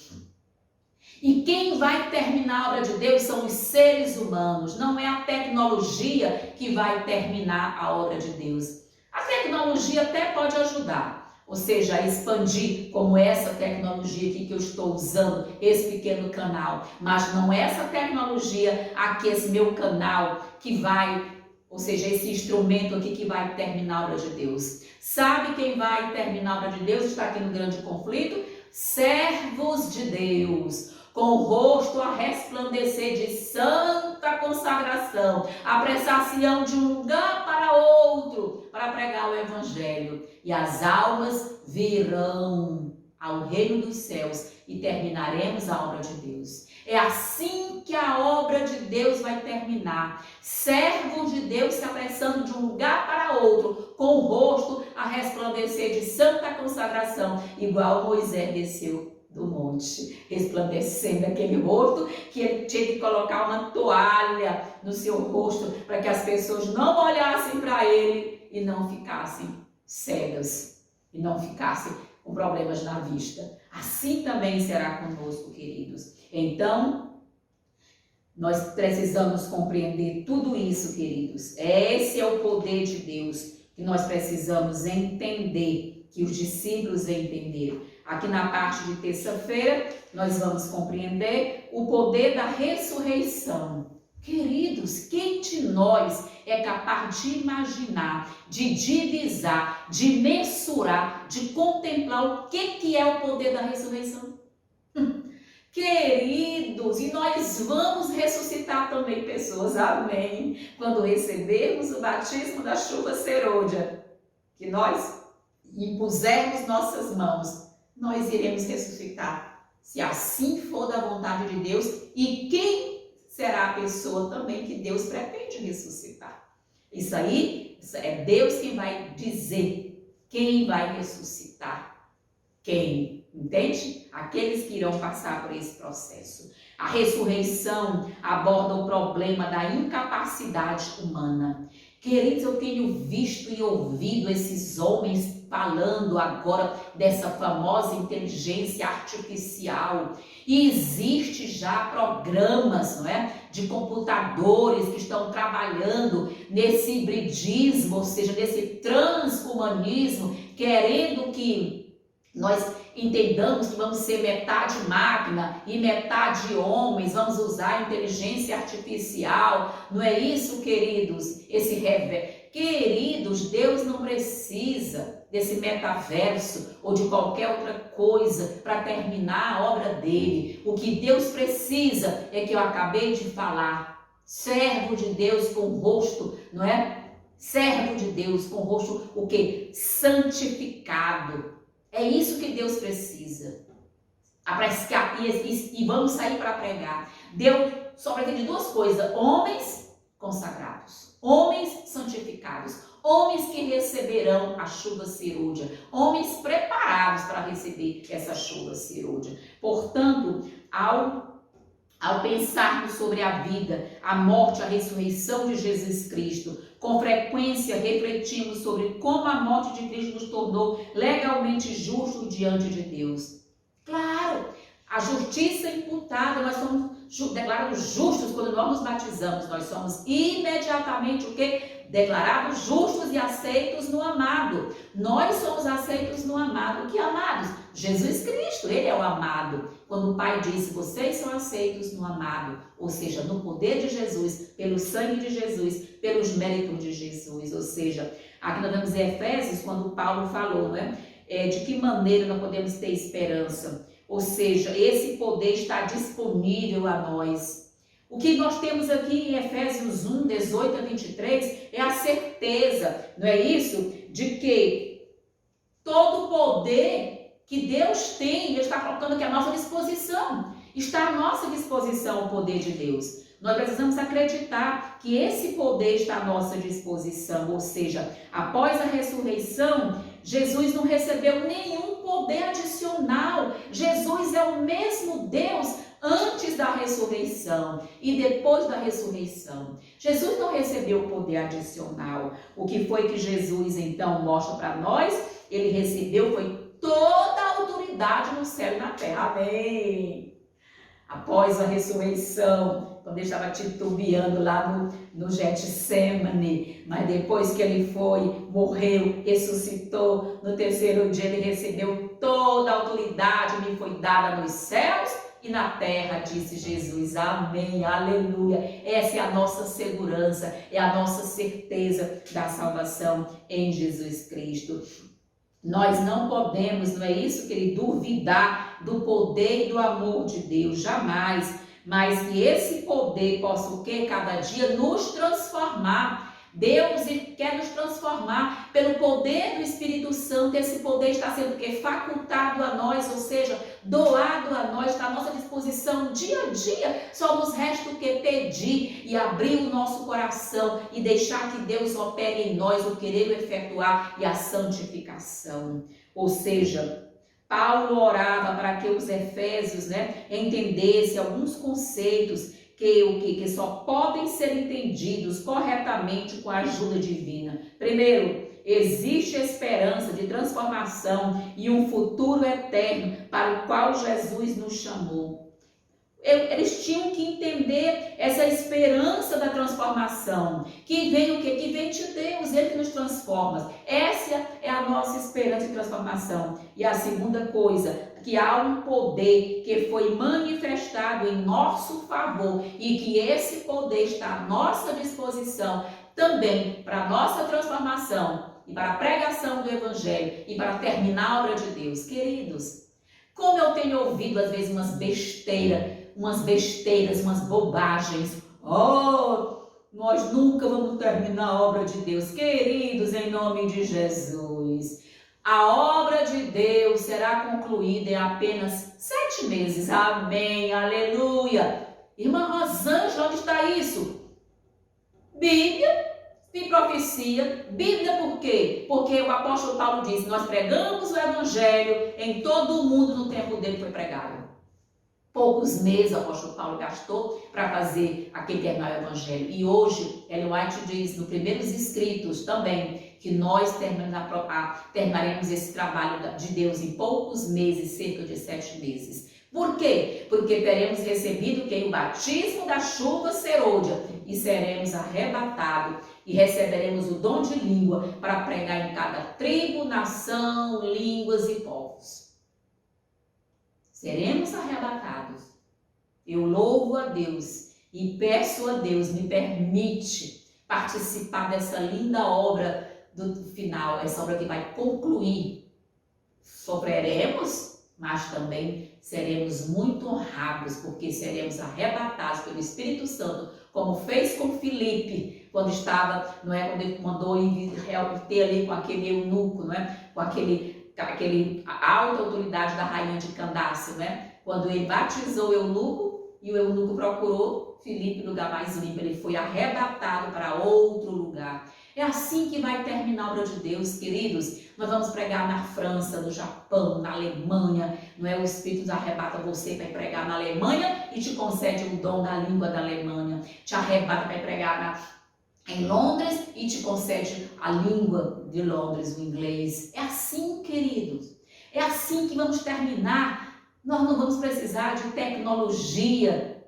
E quem vai terminar a obra de Deus são os seres humanos, não é a tecnologia que vai terminar a obra de Deus. A tecnologia até pode ajudar, ou seja, a expandir como essa tecnologia aqui que eu estou usando, esse pequeno canal. Mas não é essa tecnologia aqui, esse meu canal, que vai, ou seja, esse instrumento aqui que vai terminar a obra de Deus. Sabe quem vai terminar a obra de Deus? Está aqui no grande conflito? Servos de Deus, com o rosto a resplandecer de santa consagração, apressar-se-ão de um lugar para outro, para pregar o Evangelho, e as almas virão ao reino dos céus e terminaremos a obra de Deus. É assim que a obra de Deus vai terminar. Servos de Deus se apressando de um lugar para outro, com o rosto a resplandecer de santa consagração, igual Moisés desceu do monte, resplandecendo aquele rosto que ele tinha que colocar uma toalha no seu rosto para que as pessoas não olhassem para ele e não ficassem cegas e não ficassem com problemas na vista. Assim também será conosco, queridos. Então, nós precisamos compreender tudo isso, queridos. Esse é o poder de Deus que nós precisamos entender, que os discípulos entenderam. Aqui na parte de terça-feira, nós vamos compreender o poder da ressurreição. Queridos, quem de nós é capaz de imaginar, de divisar, de mensurar, de contemplar o que é o poder da ressurreição? Queridos, e nós vamos ressuscitar também pessoas, amém? Quando recebermos o batismo da chuva serôdia, que nós impusermos nossas mãos, nós iremos ressuscitar, se assim for da vontade de Deus. E quem será a pessoa também que Deus pretende ressuscitar? Isso aí é Deus quem vai dizer quem vai ressuscitar. Quem? Entende? Aqueles que irão passar por esse processo. A ressurreição aborda o problema da incapacidade humana. Queridos, eu tenho visto e ouvido esses homens falando agora dessa famosa inteligência artificial. E existe já programas, não é, de computadores que estão trabalhando nesse hibridismo, ou seja, nesse transhumanismo, querendo que nós entendamos que vamos ser metade máquina e metade homens, vamos usar inteligência artificial. Não é isso, queridos? Queridos, Deus não precisa desse metaverso ou de qualquer outra coisa para terminar a obra dele. O que Deus precisa é que eu acabei de falar. Servo de Deus com o rosto, não é? Servo de Deus com o rosto, o quê? Santificado. É isso que Deus precisa. E vamos sair para pregar. Deus só pretende duas coisas: homens consagrados, homens santificados, homens que receberão a chuva cerúlea, homens preparados para receber essa chuva cerúlea. Portanto, ao pensarmos sobre a vida, a morte, a ressurreição de Jesus Cristo, com frequência refletimos sobre como a morte de Cristo nos tornou legalmente justos diante de Deus. Claro, a justiça imputada, nós somos declarados justos quando nós nos batizamos. Nós somos imediatamente o quê? Declarados justos e aceitos no amado. Nós somos aceitos no amado. Que amados? Jesus Cristo, Ele é o amado. Quando o Pai disse, vocês são aceitos no amado, ou seja, no poder de Jesus, pelo sangue de Jesus, pelos méritos de Jesus. Ou seja, aqui nós vemos em Efésios, quando Paulo falou, né? De que maneira nós podemos ter esperança. Ou seja, esse poder está disponível a nós. O que nós temos aqui em Efésios 1, 18 a 23, é a certeza, não é isso? De que todo o poder que Deus tem, Ele está colocando aqui à nossa disposição. Está à nossa disposição o poder de Deus. Nós precisamos acreditar que esse poder está à nossa disposição, ou seja, após a ressurreição, Jesus não recebeu nenhum poder adicional. Jesus é o mesmo Deus antes da ressurreição e depois da ressurreição. Jesus não recebeu poder adicional. O que foi que Jesus então mostra para nós? Ele recebeu foi toda a autoridade no céu e na terra. Amém! Após a ressurreição, quando ele estava titubeando lá no Getsemane, mas depois que ele morreu, ressuscitou, no terceiro dia ele recebeu toda a autoridade, me foi dada nos céus e na terra, disse Jesus. Amém, aleluia. Essa é a nossa segurança, é a nossa certeza da salvação em Jesus Cristo. Nós não podemos, não é isso, querido, duvidar do poder e do amor de Deus, jamais. Mas que esse poder possa o quê? Cada dia nos transformar. Deus quer nos transformar pelo poder do Espírito Santo. Esse poder está sendo o quê? Facultado a nós, ou seja, doado a nós, está à nossa disposição dia a dia. Só nos resta o quê? Pedir e abrir o nosso coração e deixar que Deus opere em nós o querer efetuar e a santificação. Ou seja, Paulo orava para que os efésios, entendessem alguns conceitos que só podem ser entendidos corretamente com a ajuda divina. Primeiro, existe esperança de transformação e um futuro eterno para o qual Jesus nos chamou. Eles tinham que entender essa esperança da transformação, que vem o quê? Que vem de Deus, Ele que nos transforma. Essa é a nossa esperança de transformação. E a segunda coisa, que há um poder que foi manifestado em nosso favor e que esse poder está à nossa disposição também para a nossa transformação e para a pregação do Evangelho e para terminar a obra de Deus. Queridos, como eu tenho ouvido às vezes umas besteiras, umas bobagens. Oh, nós nunca vamos terminar a obra de Deus. Queridos, em nome de Jesus, a obra de Deus será concluída em apenas 7 meses. Amém, aleluia. Irmã Rosângela, onde está isso? Bíblia, e profecia. Bíblia por quê? Porque o apóstolo Paulo diz, nós pregamos o evangelho em todo o mundo no tempo dele foi pregado. Poucos meses o apóstolo Paulo gastou para fazer aquele terminar o evangelho. E hoje, Ellen White diz, nos primeiros escritos também, que nós terminaremos esse trabalho de Deus em poucos meses, cerca de 7 meses. Por quê? Porque teremos recebido o batismo da chuva serôdia e seremos arrebatados e receberemos o dom de língua para pregar em cada tribo, nação, línguas e povos. Seremos arrebatados. Eu louvo a Deus e peço a Deus, me permite participar dessa linda obra do final, essa obra que vai concluir. Sofreremos, mas também seremos muito honrados, porque seremos arrebatados pelo Espírito Santo, como fez com Filipe, quando estava, não é, quando ele mandou ter ali com aquele eunuco, não é, com a alta autoridade da rainha de Candace, né? Quando ele batizou o eunuco e o eunuco procurou Filipe, lugar mais limpo, ele foi arrebatado para outro lugar. É assim que vai terminar a obra de Deus, queridos. Nós vamos pregar na França, no Japão, na Alemanha, não é? O Espírito arrebata você para pregar na Alemanha e te concede o dom da língua da Alemanha, te arrebata para pregar em Londres e te concede a língua de Londres, o inglês. É assim, queridos. É assim que vamos terminar. Nós não vamos precisar de tecnologia.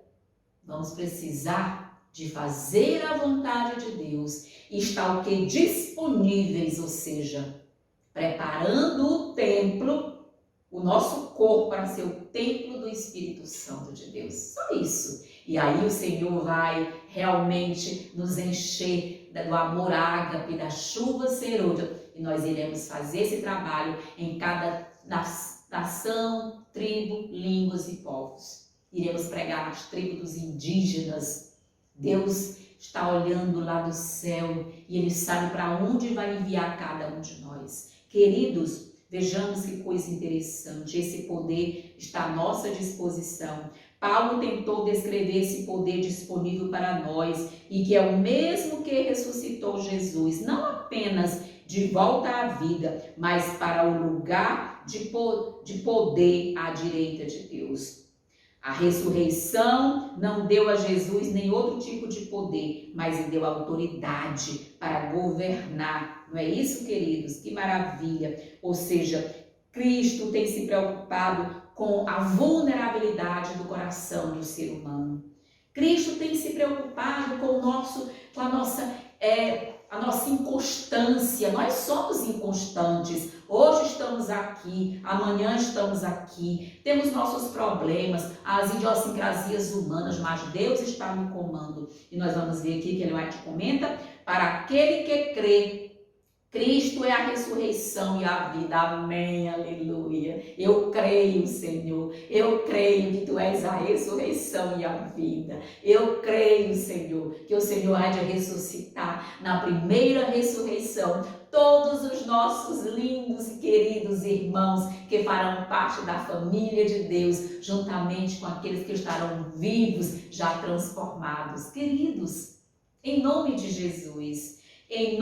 Vamos precisar de fazer a vontade de Deus. E estar o que? Disponíveis, ou seja, preparando o templo, o nosso corpo para ser o templo do Espírito Santo de Deus. Só isso. E aí o Senhor vai realmente nos encher do amor ágape, da chuva serôdia. E nós iremos fazer esse trabalho em cada nação, tribo, línguas e povos. Iremos pregar nas tribos dos indígenas. Deus está olhando lá do céu e Ele sabe para onde vai enviar cada um de nós. Queridos, vejamos que coisa interessante. Esse poder está à nossa disposição. Paulo tentou descrever esse poder disponível para nós e que é o mesmo que ressuscitou Jesus, não apenas de volta à vida, mas para o lugar de poder à direita de Deus. A ressurreição não deu a Jesus nem outro tipo de poder, mas lhe deu autoridade para governar. Não é isso, queridos? Que maravilha! Ou seja, Cristo tem se preocupado com a vulnerabilidade do coração do ser humano. Cristo tem se preocupado com a nossa inconstância. Nós somos inconstantes. Hoje estamos aqui, amanhã estamos aqui. Temos nossos problemas, as idiosincrasias humanas, mas Deus está no comando. E nós vamos ver aqui que Ellen White comenta, para aquele que crê, Cristo é a ressurreição e a vida. Amém, aleluia. Eu creio, Senhor. Eu creio que Tu és a ressurreição e a vida. Eu creio, Senhor, que o Senhor há de ressuscitar na primeira ressurreição todos os nossos lindos e queridos irmãos que farão parte da família de Deus, juntamente com aqueles que estarão vivos, já transformados. Queridos, em nome de Jesus, em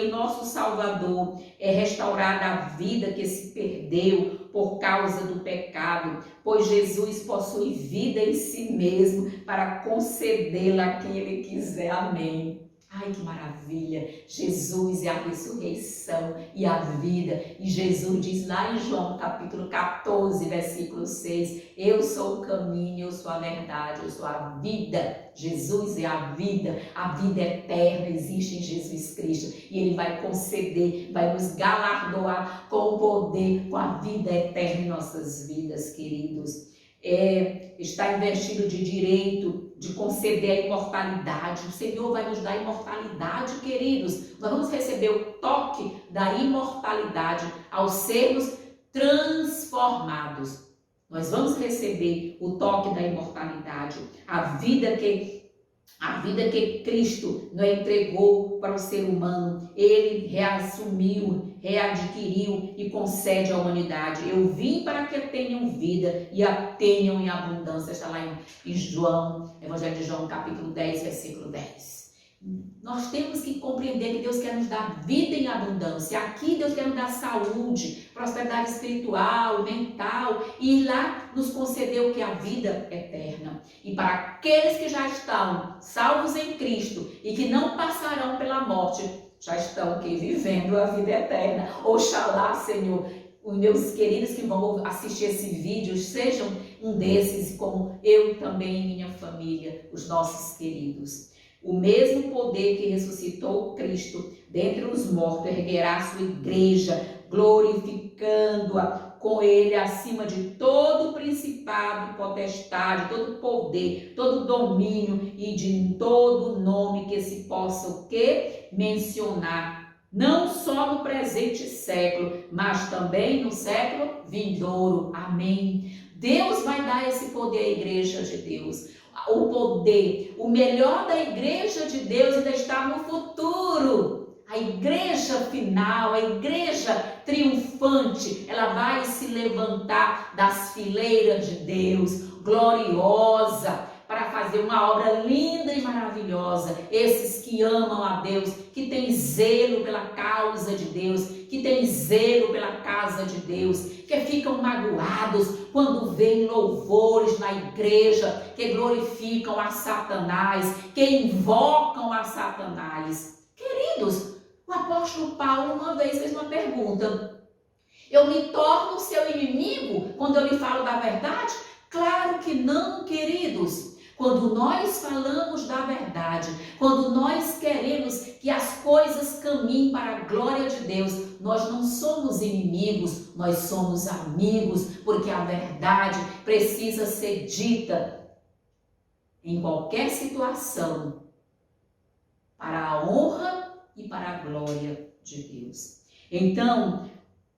nosso Salvador, é restaurada a vida que se perdeu por causa do pecado, pois Jesus possui vida em si mesmo para concedê-la a quem Ele quiser. Amém. Ai, que maravilha! Jesus é a ressurreição e a vida. E Jesus diz lá em João capítulo 14, versículo 6, eu sou o caminho, eu sou a verdade, eu sou a vida. Jesus é a vida eterna existe em Jesus Cristo. E Ele vai conceder, vai nos galardoar com o poder, com a vida eterna em nossas vidas, queridos. Está investido de direito de conceder a imortalidade. O Senhor vai nos dar imortalidade, queridos. Nós vamos receber o toque da imortalidade ao sermos transformados. Nós vamos receber o toque da imortalidade, a vida que Cristo nos entregou para o ser humano. Ele reassumiu, readquiriu e concede à humanidade. Eu vim para que tenham vida e a tenham em abundância. Está lá em João, Evangelho de João, capítulo 10, versículo 10. Nós temos que compreender que Deus quer nos dar vida em abundância. Aqui Deus quer nos dar saúde, prosperidade espiritual, mental, e lá nos concedeu o que? A vida eterna. E para aqueles que já estão salvos em Cristo e que não passarão pela morte, já estão aqui vivendo a vida eterna. Oxalá, Senhor, os meus queridos que vão assistir esse vídeo sejam um desses, como eu também e minha família, os nossos queridos. O mesmo poder que ressuscitou Cristo dentre os mortos erguerá a sua igreja, glorificando-a com ele acima de todo principado, potestade, todo poder, todo domínio e de todo nome que se possa o quê? Mencionar, não só no presente século, mas também no século vindouro. Amém. Deus vai dar esse poder à igreja de Deus. O poder, o melhor da igreja de Deus ainda está no futuro. A igreja final, a igreja triunfante, ela vai se levantar das fileiras de Deus, gloriosa, para fazer uma obra linda e maravilhosa. Esses que amam a Deus, que têm zelo pela causa de Deus, que têm zelo pela casa de Deus, que ficam magoados quando veem louvores na igreja, que glorificam a Satanás, que invocam a Satanás. Queridos, o apóstolo Paulo uma vez fez uma pergunta: eu me torno seu inimigo quando eu lhe falo da verdade? Claro que não, queridos. Quando nós falamos da verdade, quando nós queremos que as coisas caminhem para a glória de Deus, nós não somos inimigos, nós somos amigos, porque a verdade precisa ser dita em qualquer situação, para a honra e para a glória de Deus. Então,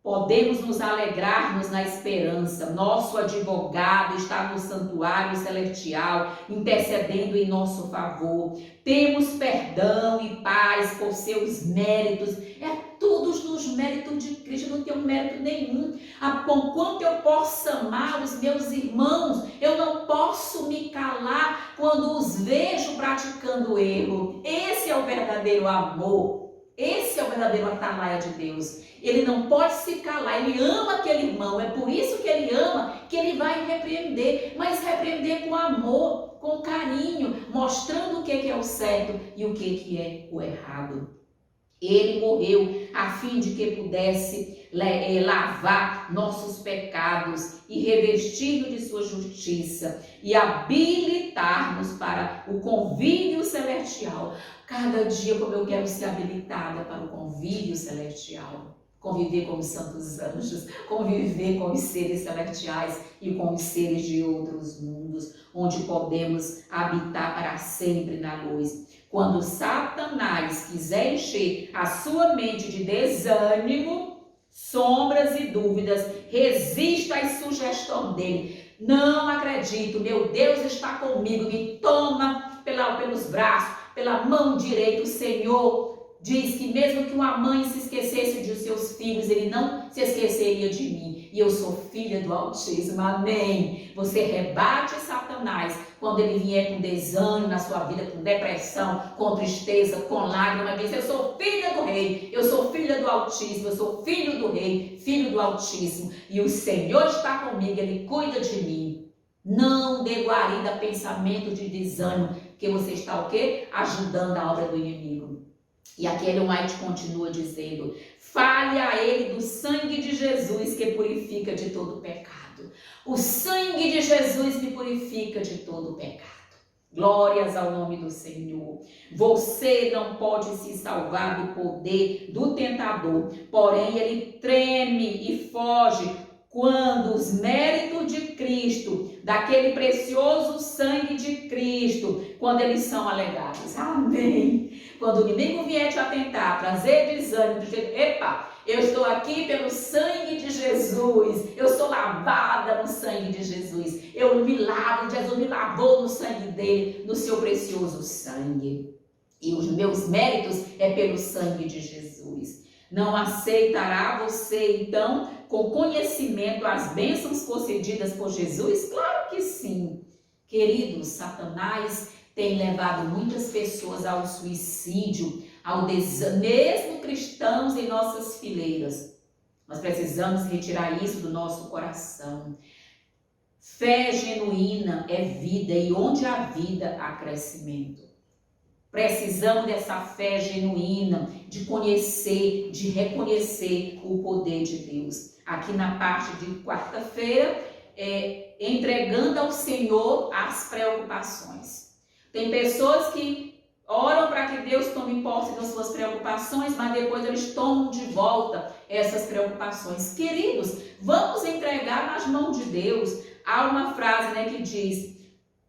podemos nos alegrarmos na esperança. Nosso advogado está no santuário celestial, intercedendo em nosso favor. Temos perdão e paz por seus méritos. É tudo nos méritos de Cristo, eu não tenho mérito nenhum. Quanto eu posso amar os meus irmãos, eu não posso me calar quando os vejo praticando erro. Esse é o verdadeiro amor. Esse é o verdadeiro atalaia de Deus. Ele não pode se calar, ele ama aquele irmão, é por isso que ele ama, que ele vai repreender, mas repreender com amor, com carinho, mostrando o que é o certo e o que é o errado. Ele morreu a fim de que pudesse lavar nossos pecados e revestir-nos de sua justiça e habilitar-nos para o convívio celestial. Cada dia como eu quero ser habilitada para o convívio celestial. Conviver com os santos anjos, conviver com os seres celestiais e com os seres de outros mundos, onde podemos habitar para sempre na luz. Quando Satanás quiser encher a sua mente de desânimo, sombras e dúvidas, resista às sugestões dele. Não acredito, meu Deus está comigo, me toma pelos braços, pela mão direita. O Senhor diz que mesmo que uma mãe se esquecesse de seus filhos, ele não se esqueceria de mim. E eu sou filha do Altíssimo. Amém. Você rebate Satanás quando ele vier com desânimo na sua vida, com depressão, com tristeza, com lágrimas. Diz: eu sou filha do Rei, eu sou filha do Altíssimo, eu sou filho do Rei, filho do Altíssimo. E o Senhor está comigo, ele cuida de mim. Não dê guarida a pensamento de desânimo, que você está o quê? Ajudando a obra do inimigo. E aqui Ellen White continua dizendo: fale a ele do sangue de Jesus que purifica de todo pecado. O sangue de Jesus me purifica de todo pecado. Glórias ao nome do Senhor. Você não pode se salvar do poder do tentador, porém ele treme e foge quando os méritos de Cristo, daquele precioso sangue de Cristo, quando eles são alegados. Amém. Quando o inimigo vier te atentar, trazer desânimo, dizer: epa, eu estou aqui pelo sangue de Jesus, eu sou lavada no sangue de Jesus, eu me lavo, Jesus me lavou no sangue dele, no seu precioso sangue. E os meus méritos é pelo sangue de Jesus. Não aceitará você, então, com conhecimento, as bênçãos concedidas por Jesus? Claro que sim. Queridos, Satanás tem levado muitas pessoas ao suicídio, ao desânimo, mesmo cristãos em nossas fileiras. Nós precisamos retirar isso do nosso coração. Fé genuína é vida, e onde há vida, há crescimento. Precisamos dessa fé genuína, de conhecer, de reconhecer o poder de Deus. Aqui na parte de quarta-feira, entregando ao Senhor as preocupações. Tem pessoas que oram para que Deus tome posse das suas preocupações, mas depois eles tomam de volta essas preocupações. Queridos, vamos entregar nas mãos de Deus. Há uma frase, que diz: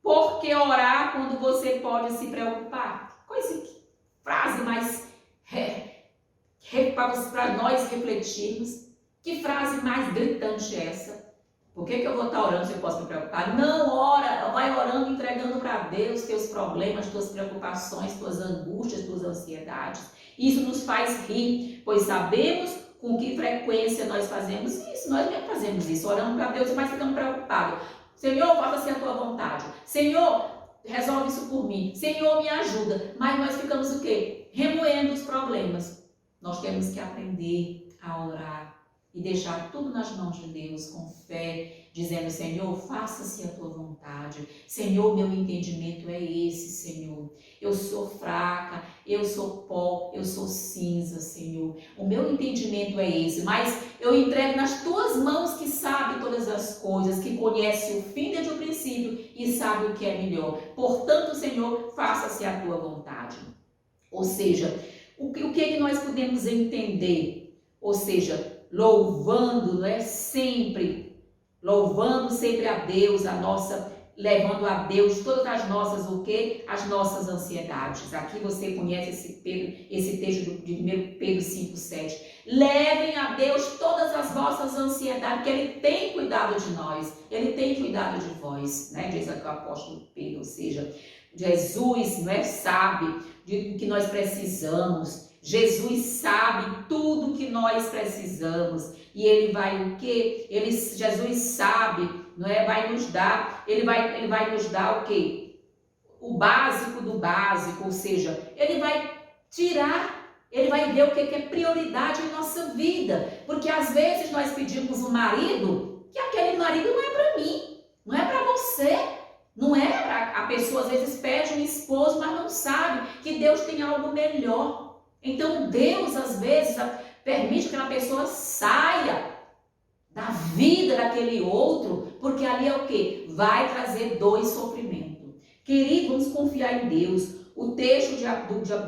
por que orar quando você pode se preocupar? Frase mais para nós refletirmos. Que frase mais gritante é essa? Por que eu vou estar orando se eu posso me preocupar? Não, ora, vai orando, entregando para Deus teus problemas, tuas preocupações, tuas angústias, tuas ansiedades. Isso nos faz rir, pois sabemos com que frequência nós fazemos isso. Nós mesmo fazemos isso, orando para Deus, mas ficamos preocupados. Senhor, faça-se a tua vontade. Senhor, resolve isso por mim. Senhor, me ajuda. Mas nós ficamos o quê? Remoendo os problemas. Nós temos que aprender a orar e deixar tudo nas mãos de Deus, com fé, dizendo: Senhor, faça-se a tua vontade. Senhor, meu entendimento é esse, Senhor. Eu sou fraca, eu sou pó, eu sou cinza, Senhor. O meu entendimento é esse, mas eu entrego nas tuas mãos, que sabe todas as coisas, que conhece o fim desde o princípio e sabe o que é melhor. Portanto, Senhor, faça-se a tua vontade. Ou seja, o que é que nós podemos entender? Ou seja, louvando, louvando sempre a Deus, levando a Deus todas as nossas, as nossas ansiedades. Aqui você conhece esse texto de 1 Pedro 5,7. Levem a Deus todas as vossas ansiedades, porque Ele tem cuidado de nós, Ele tem cuidado de vós, diz aqui o apóstolo Pedro. Ou seja, Jesus sabe do que nós precisamos. Jesus sabe tudo que nós precisamos, e Ele vai o quê? Jesus sabe, vai nos dar, Ele vai nos dar o quê? O básico do básico, ou seja, Ele vai tirar, Ele vai ver o que é prioridade em nossa vida, porque às vezes nós pedimos um marido, que aquele marido não é para mim, não é para você. Não é para a pessoa, às vezes pede um esposo, mas não sabe que Deus tem algo melhor. Então Deus, às vezes, permite que a pessoa saia da vida daquele outro, porque ali é o quê? Vai trazer dor e sofrimento. Queridos, vamos confiar em Deus. O texto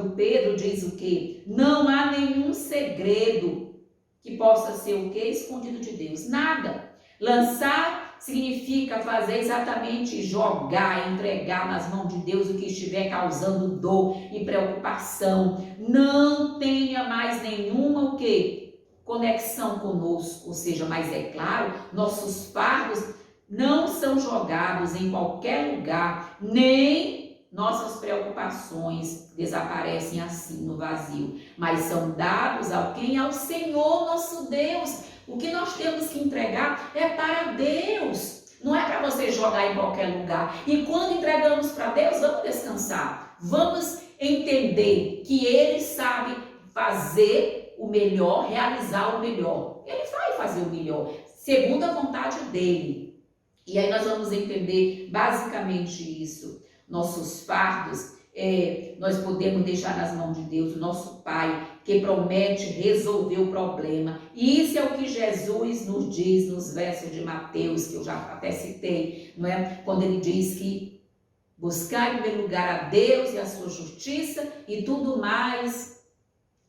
do Pedro diz o quê? Não há nenhum segredo que possa ser o quê? Escondido de Deus. Nada. Lançar significa fazer exatamente, jogar, entregar nas mãos de Deus o que estiver causando dor e preocupação. Não tenha mais nenhuma o quê? Conexão conosco. Ou seja, mas é claro, nossos fardos não são jogados em qualquer lugar, nem nossas preocupações desaparecem assim no vazio, mas são dados ao Senhor nosso Deus. O que nós temos que entregar é para Deus, não é para você jogar em qualquer lugar. E quando entregamos para Deus, vamos descansar, vamos entender que Ele sabe fazer o melhor, realizar o melhor. Ele vai fazer o melhor, segundo a vontade dEle. E aí nós vamos entender basicamente isso. Nossos fardos, nós podemos deixar nas mãos de Deus, o nosso Pai, que promete resolver o problema. E isso é o que Jesus nos diz nos versos de Mateus, que eu já até citei, quando Ele diz que buscar em primeiro lugar a Deus e a sua justiça, e tudo mais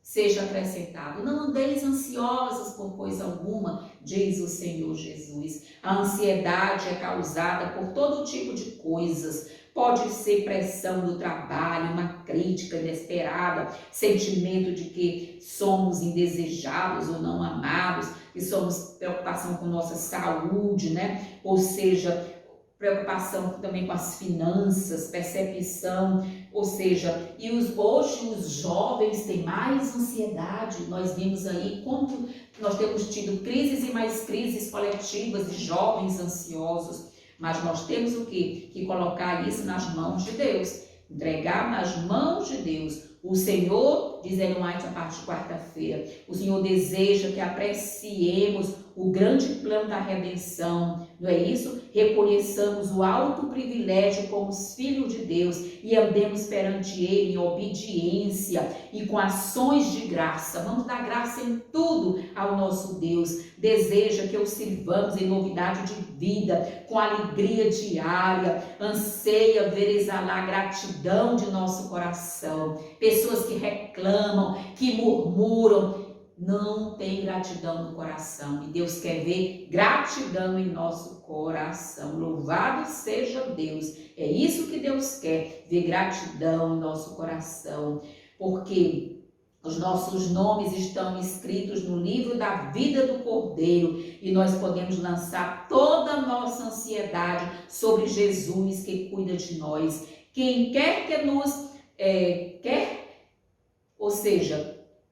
seja acrescentado. Não andeis ansiosos por coisa alguma, diz o Senhor Jesus. A ansiedade é causada por todo tipo de coisas. Pode ser pressão do trabalho, uma crítica inesperada, sentimento de que somos indesejados ou não amados, que somos preocupação com nossa saúde, Ou seja, preocupação também com as finanças, percepção, ou seja, hoje os jovens têm mais ansiedade. Nós vimos aí como nós temos tido crises e mais crises coletivas de jovens ansiosos. Mas nós temos o quê? Que colocar isso nas mãos de Deus. entregar nas mãos de Deus. O Senhor, diz Ellen White a partir de quarta-feira, o Senhor deseja que apreciemos o grande plano da redenção, não é isso? Reconheçamos o alto privilégio como os filhos de Deus e andemos perante Ele em obediência e com ações de graça. Vamos dar graça em tudo ao nosso Deus. Deseja que o sirvamos em novidade de vida, com alegria diária, anseia ver exalar gratidão de nosso coração. Pessoas que reclamam, que murmuram, não tem gratidão no coração. E Deus quer ver gratidão em nosso coração. Louvado seja Deus. É isso que Deus quer, ver gratidão em nosso coração. Porque os nossos nomes estão escritos no livro da vida do Cordeiro e nós podemos lançar toda a nossa ansiedade sobre Jesus que cuida de nós. Quem quer que nos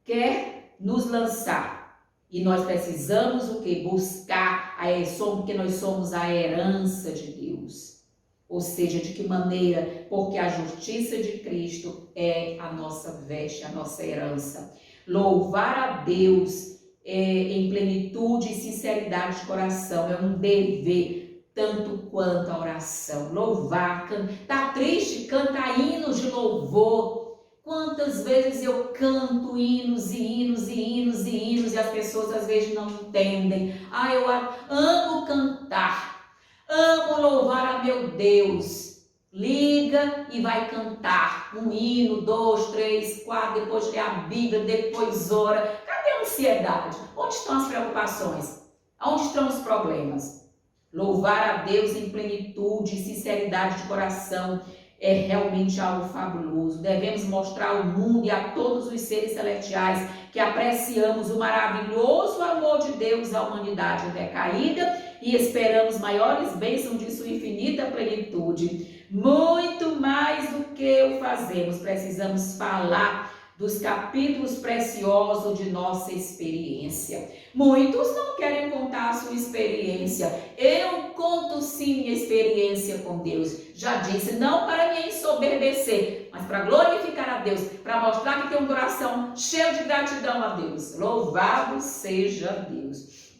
quer nos lançar. E nós precisamos o quê? Buscar, porque nós somos a herança de Deus. Ou seja, de que maneira? Porque a justiça de Cristo é a nossa veste, a nossa herança. Louvar a Deus em plenitude e sinceridade de coração é um dever, tanto quanto a oração. Louvar, tá triste, canta hinos de louvor. Quantas vezes eu canto hinos e hinos e hinos e hinos e as pessoas às vezes não entendem. Eu amo cantar, amo louvar a meu Deus. Liga e vai cantar um hino, 2, 3, 4, depois lê a Bíblia, depois ora. Cadê a ansiedade? Onde estão as preocupações? Onde estão os problemas? Louvar a Deus em plenitude e sinceridade de coração é realmente algo fabuloso. Devemos mostrar ao mundo e a todos os seres celestiais que apreciamos o maravilhoso amor de Deus à humanidade decaída e esperamos maiores bênçãos de sua infinita plenitude. Muito mais do que o fazemos, precisamos falar dos capítulos preciosos de nossa experiência. Muitos não querem contar a sua experiência. Eu conto sim minha experiência com Deus. Já disse, não para me ensoberbecer, mas para glorificar a Deus, para mostrar que tem um coração cheio de gratidão a Deus. Louvado seja Deus.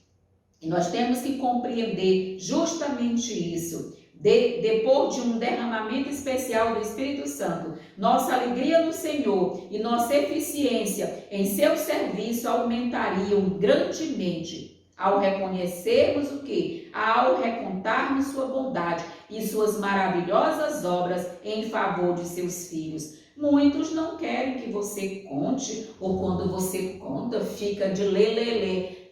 E nós temos que compreender justamente isso. Depois de um derramamento especial do Espírito Santo, nossa alegria no Senhor e nossa eficiência em seu serviço aumentariam grandemente ao reconhecermos o quê? Ao recontarmos sua bondade e suas maravilhosas obras em favor de seus filhos. Muitos não querem que você conte, ou quando você conta, fica de lelelê.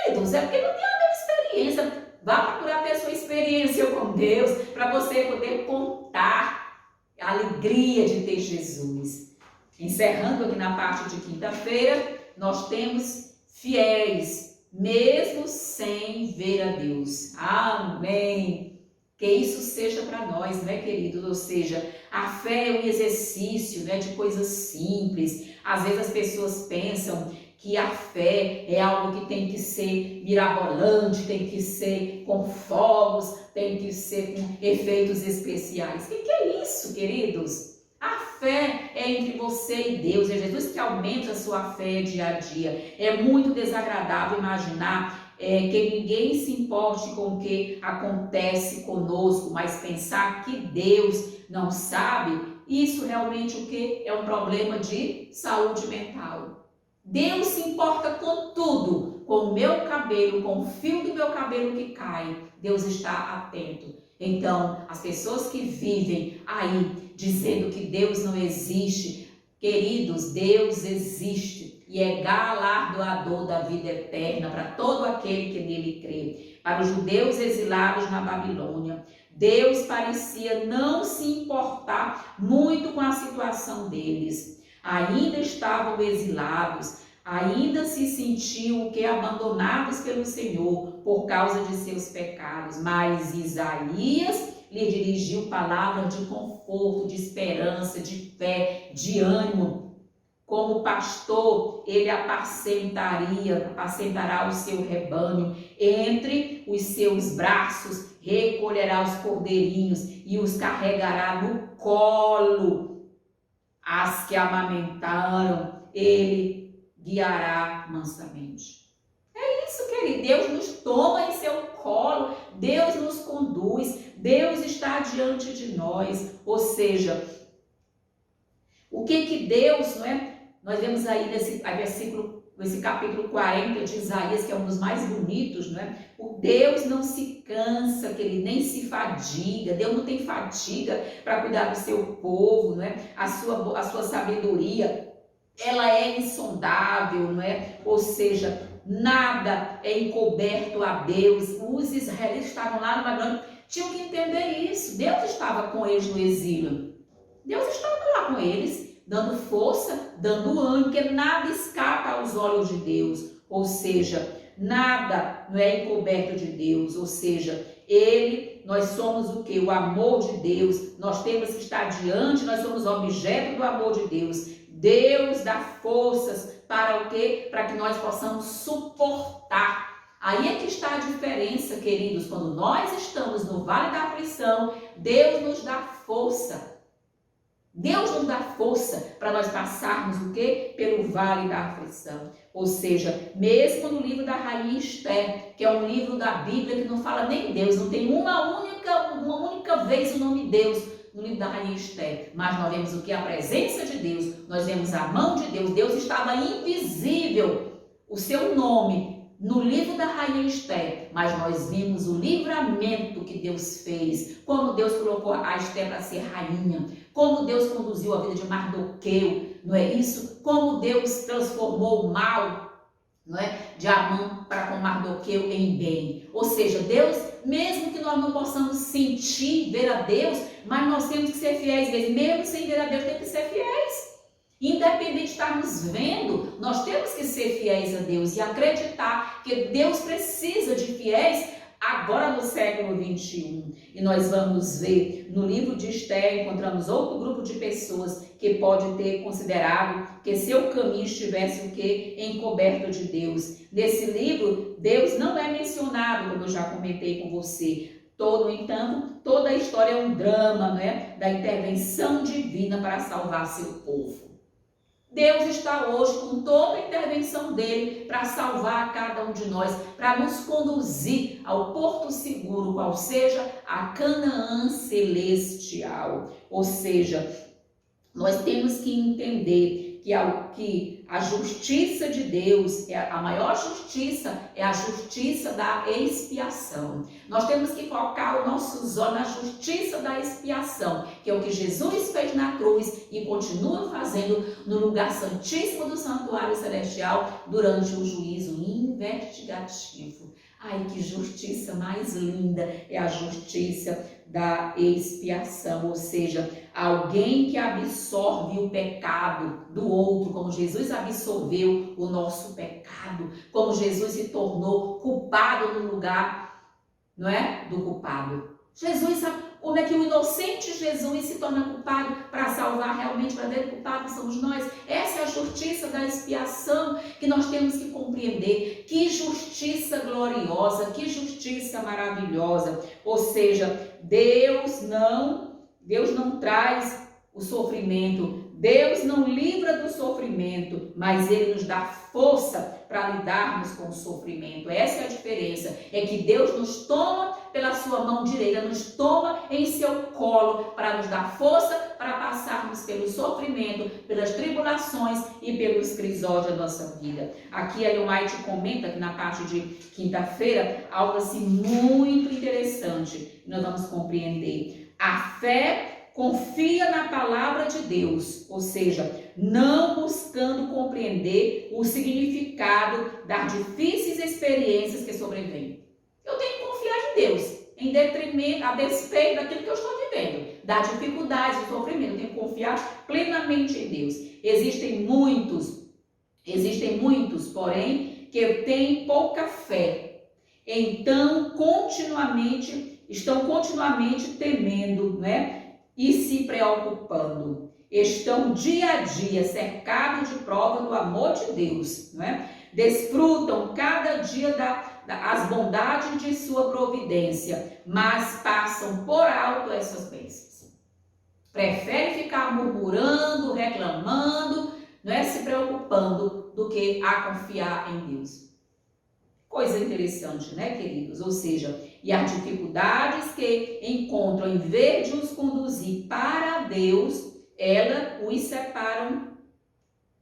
Queridos, é porque não tem a mesma experiência. Vá procurar ter sua experiência com Deus para você poder contar a alegria de ter Jesus. Encerrando aqui na parte de quinta-feira, nós temos fiéis, mesmo sem ver a Deus. Amém! Que isso seja para nós, né, queridos? Ou seja, a fé é um exercício, né, de coisas simples. Às vezes as pessoas pensam que a fé é algo que tem que ser mirabolante, tem que ser com fogos, tem que ser com efeitos especiais. O que é isso, queridos? A fé é entre você e Deus. É Jesus que aumenta a sua fé dia a dia. É muito desagradável imaginar que ninguém se importe com o que acontece conosco, mas pensar que Deus não sabe, isso realmente o que? É um problema de saúde mental. Deus se importa com tudo, com o meu cabelo, com o fio do meu cabelo que cai. Deus está atento. Então, as pessoas que vivem aí dizendo que Deus não existe, queridos, Deus existe e é galardoador da vida eterna para todo aquele que nele crê. Para os judeus exilados na Babilônia, Deus parecia não se importar muito com a situação deles. Ainda estavam exilados, ainda se sentiam abandonados pelo Senhor por causa de seus pecados, mas Isaías lhe dirigiu palavras de conforto, de esperança, de fé, de ânimo. Como pastor, ele apacentará o seu rebanho, entre os seus braços recolherá os cordeirinhos e os carregará no colo. As que amamentaram, ele guiará mansamente. É isso, querido. Deus nos toma em seu colo, Deus nos conduz, Deus está diante de nós. Ou seja, o que Deus, não é? Nós vemos aí nesse capítulo 40 de Isaías, que é um dos mais bonitos, não é? O Deus não se cansa, que ele nem se fadiga, Deus não tem fadiga para cuidar do seu povo, não é? A sua sabedoria, ela é insondável, não é? Ou seja, nada é encoberto a Deus. Os israelitas estavam lá no Babilônia, tinham que entender isso. Deus estava com eles no exílio. Deus estava lá com eles, dando força, dando ânimo, porque nada escapa aos olhos de Deus. Ou seja, nada não é encoberto de Deus. Ou seja, nós somos o quê? O amor de Deus. Nós temos que estar diante, nós somos objeto do amor de Deus. Deus dá forças para o quê? Para que nós possamos suportar. Aí é que está a diferença, queridos. Quando nós estamos no vale da aflição, Deus nos dá força. Deus nos dá força para nós passarmos o quê? Pelo vale da aflição. Ou seja, mesmo no livro da Rainha Esther, que é um livro da Bíblia que não fala nem Deus, não tem uma única vez o nome Deus no livro da Rainha Esther, mas nós vemos o que? A presença de Deus, nós vemos a mão de Deus. Deus estava invisível, o seu nome, no livro da Rainha Esther, mas nós vimos o livramento que Deus fez, como Deus colocou a Esther para ser rainha, como Deus conduziu a vida de Mardoqueu, não é isso? Como Deus transformou o mal, não é, de Amã para com Mardoqueu em bem. Ou seja, Deus, mesmo que nós não possamos sentir, ver a Deus, mas nós temos que ser fiéis mesmo sem ver a Deus, temos que ser fiéis. Independente de estarmos vendo, nós temos que ser fiéis a Deus e acreditar que Deus precisa de fiéis agora no século 21. E nós vamos ver no livro de Esther, encontramos outro grupo de pessoas que pode ter considerado que seu caminho estivesse o quê? Encoberto de Deus. Nesse livro, Deus não é mencionado, como eu já comentei com você. No entanto, toda a história é um drama, né, da intervenção divina para salvar seu povo. Deus está hoje com toda a intervenção dele para salvar cada um de nós, para nos conduzir ao porto seguro, qual seja a Canaã celestial. Ou seja, nós temos que entender que a justiça de Deus, a maior justiça é a justiça da expiação. Nós temos que focar os nossos olhos na justiça da expiação, que é o que Jesus fez na cruz e continua fazendo no lugar santíssimo do santuário celestial durante o juízo investigativo. Ai, que justiça mais linda é a justiça da expiação, ou seja, alguém que absorve o pecado do outro, como Jesus absorveu o nosso pecado, como Jesus se tornou culpado no lugar, não é, do culpado. Jesus, como é que o inocente Jesus se torna culpado para salvar realmente, para ver culpado que somos nós? Essa é a justiça da expiação que nós temos que compreender. Que justiça gloriosa, que justiça maravilhosa. Ou seja, Deus não traz o sofrimento, Deus não livra do sofrimento, mas Ele nos dá força para lidarmos com o sofrimento. Essa é a diferença, é que Deus nos toma pela sua mão direita, nos toma em seu colo para nos dar força para passarmos pelo sofrimento, pelas tribulações e pelos crisóis da nossa vida. Aqui a Ellen White comenta que na parte de quinta-feira, algo assim muito interessante, nós vamos compreender. A fé confia na palavra de Deus, ou seja, não buscando compreender o significado das difíceis experiências que sobrevêm. Eu tenho que confiar em Deus, em detrimento, a despeito daquilo que eu estou vivendo, das dificuldades, do sofrimento. Eu tenho que confiar plenamente em Deus. Existem muitos, porém, que têm pouca fé. Então, estão continuamente temendo, né? E se preocupando. Estão dia a dia cercados de prova do amor de Deus, não é? Desfrutam cada dia as bondades de sua providência, mas passam por alto essas bênçãos. Prefere ficar murmurando, reclamando, não é, se preocupando, do que a confiar em Deus. Coisa interessante, né, queridos? Ou seja, e as dificuldades que encontram, em vez de os conduzir para Deus, elas os separam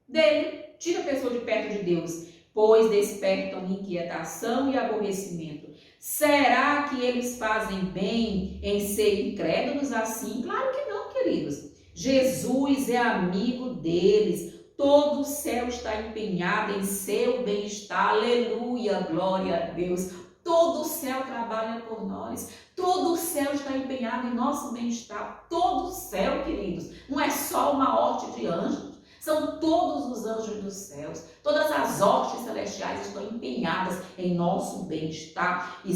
dele. Tira a pessoa de perto de Deus, pois despertam inquietação e aborrecimento. Será que eles fazem bem em ser incrédulos assim? Claro que não, queridos. Jesus é amigo deles. Todo o céu está empenhado em seu bem-estar. Aleluia, glória a Deus. Todo o céu trabalha por nós. Todo o céu está empenhado em nosso bem-estar. Todo o céu, queridos. Não é só uma horte de anjos. São todos os anjos dos céus. Todas as hostes celestiais estão empenhadas em nosso bem-estar. E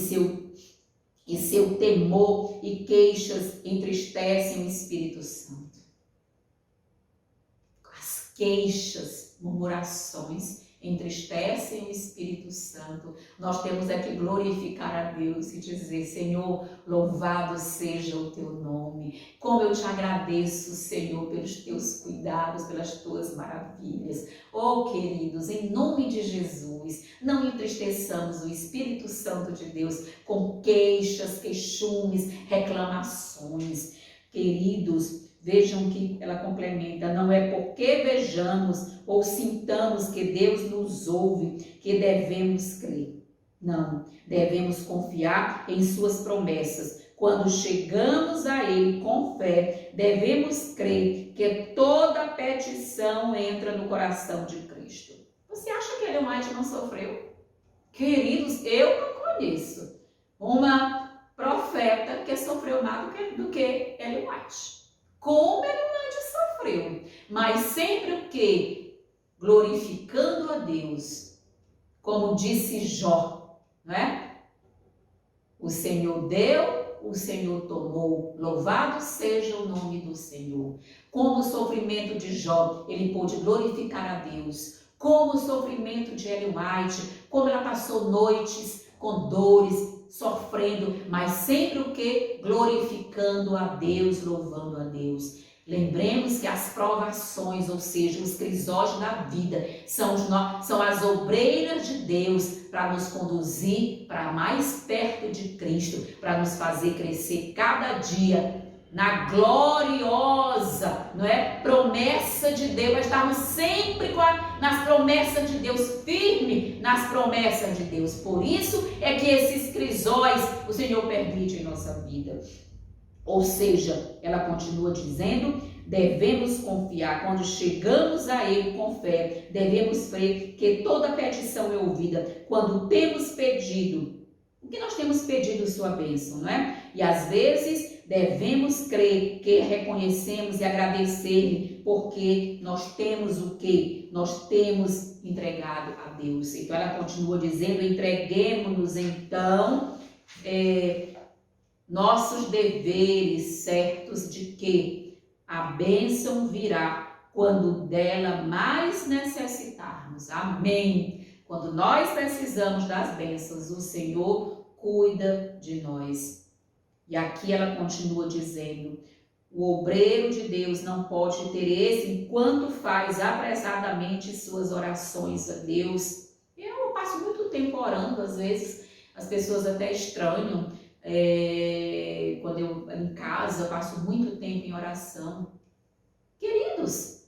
seu temor e queixas entristecem o Espírito Santo. Queixas, murmurações entristecem o Espírito Santo. Nós temos é que glorificar a Deus e dizer: Senhor, louvado seja o teu nome. Como eu te agradeço, Senhor, pelos teus cuidados, pelas tuas maravilhas. Oh, queridos, em nome de Jesus, não entristeçamos o Espírito Santo de Deus com queixas, queixumes, reclamações. Queridos, vejam que ela complementa: não é porque vejamos ou sintamos que Deus nos ouve que devemos crer. Não, devemos confiar em suas promessas. Quando chegamos a Ele com fé, devemos crer que toda petição entra no coração de Cristo. Você acha que Ellen White não sofreu? Queridos, eu não conheço uma profeta que sofreu mais do que Ellen White. Como Ellen White sofreu, mas sempre o que? Glorificando a Deus, como disse Jó, não é? O Senhor deu, o Senhor tomou, louvado seja o nome do Senhor. Como o sofrimento de Jó, ele pôde glorificar a Deus. Como o sofrimento de Ellen White, como ela passou noites com dores, sofrendo, mas sempre o que? Glorificando a Deus, louvando a Deus. Lembremos que as provações, ou seja, os crisóstolos da vida, são as obreiras de Deus para nos conduzir para mais perto de Cristo, para nos fazer crescer cada dia na gloriosa, não é, promessa de Deus. Nós estamos sempre nas promessas de Deus, firme nas promessas de Deus. Por isso é que esses crisóis o Senhor permite em nossa vida. Ou seja, ela continua dizendo: devemos confiar. Quando chegamos a Ele com fé, devemos crer que toda petição é ouvida. Quando temos pedido, o que nós temos pedido? Sua bênção, não é? E às vezes devemos crer que reconhecemos e agradecer-lhe, porque nós temos o que? Nós temos entregado a Deus. Então ela continua dizendo: entreguemos-nos então nossos deveres, certos de que a bênção virá quando dela mais necessitarmos. Amém. Quando nós precisamos das bênçãos, o Senhor cuida de nós. E aqui ela continua dizendo: o obreiro de Deus não pode ter esse enquanto faz apressadamente suas orações a Deus. Eu passo muito tempo orando, às vezes as pessoas até estranham. Quando eu em casa, eu passo muito tempo em oração. Queridos,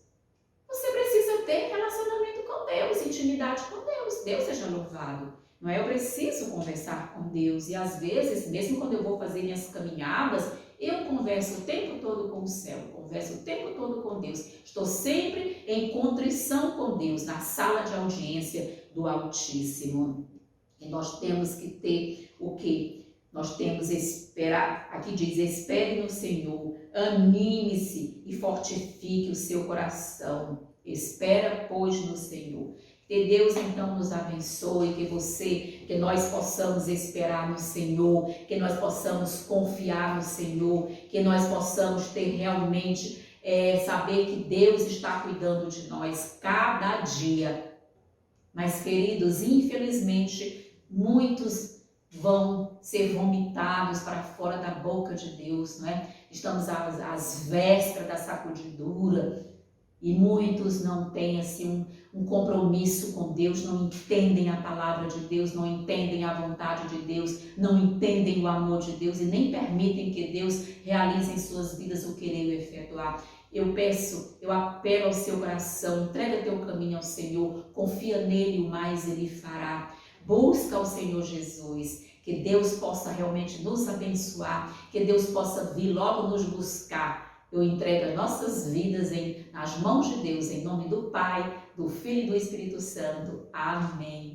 você precisa ter relacionamento com Deus, intimidade com Deus. Deus seja louvado. Não é? Eu preciso conversar com Deus. E às vezes, mesmo quando eu vou fazer minhas caminhadas, eu converso o tempo todo com o céu, converso o tempo todo com Deus. Estou sempre em contrição com Deus, na sala de audiência do Altíssimo. E nós temos que ter o quê? Nós temos esperar, aqui diz: espere no Senhor, anime-se e fortifique o seu coração. Espera, pois, no Senhor. Que Deus então nos abençoe, que nós possamos esperar no Senhor, que nós possamos confiar no Senhor, que nós possamos ter realmente, saber que Deus está cuidando de nós cada dia. Mas, queridos, infelizmente, muitos vão ser vomitados para fora da boca de Deus, não é? Estamos às vésperas da sacudidura e muitos não têm assim um compromisso com Deus, não entendem a palavra de Deus, não entendem a vontade de Deus, não entendem o amor de Deus e nem permitem que Deus realize em suas vidas o querer e o efetuar. Eu apelo ao seu coração, entrega teu caminho ao Senhor, confia nele, o mais ele fará. Busca o Senhor Jesus, que Deus possa realmente nos abençoar, que Deus possa vir logo nos buscar. Eu entrego nossas vidas nas mãos de Deus, em nome do Pai, do Filho e do Espírito Santo. Amém.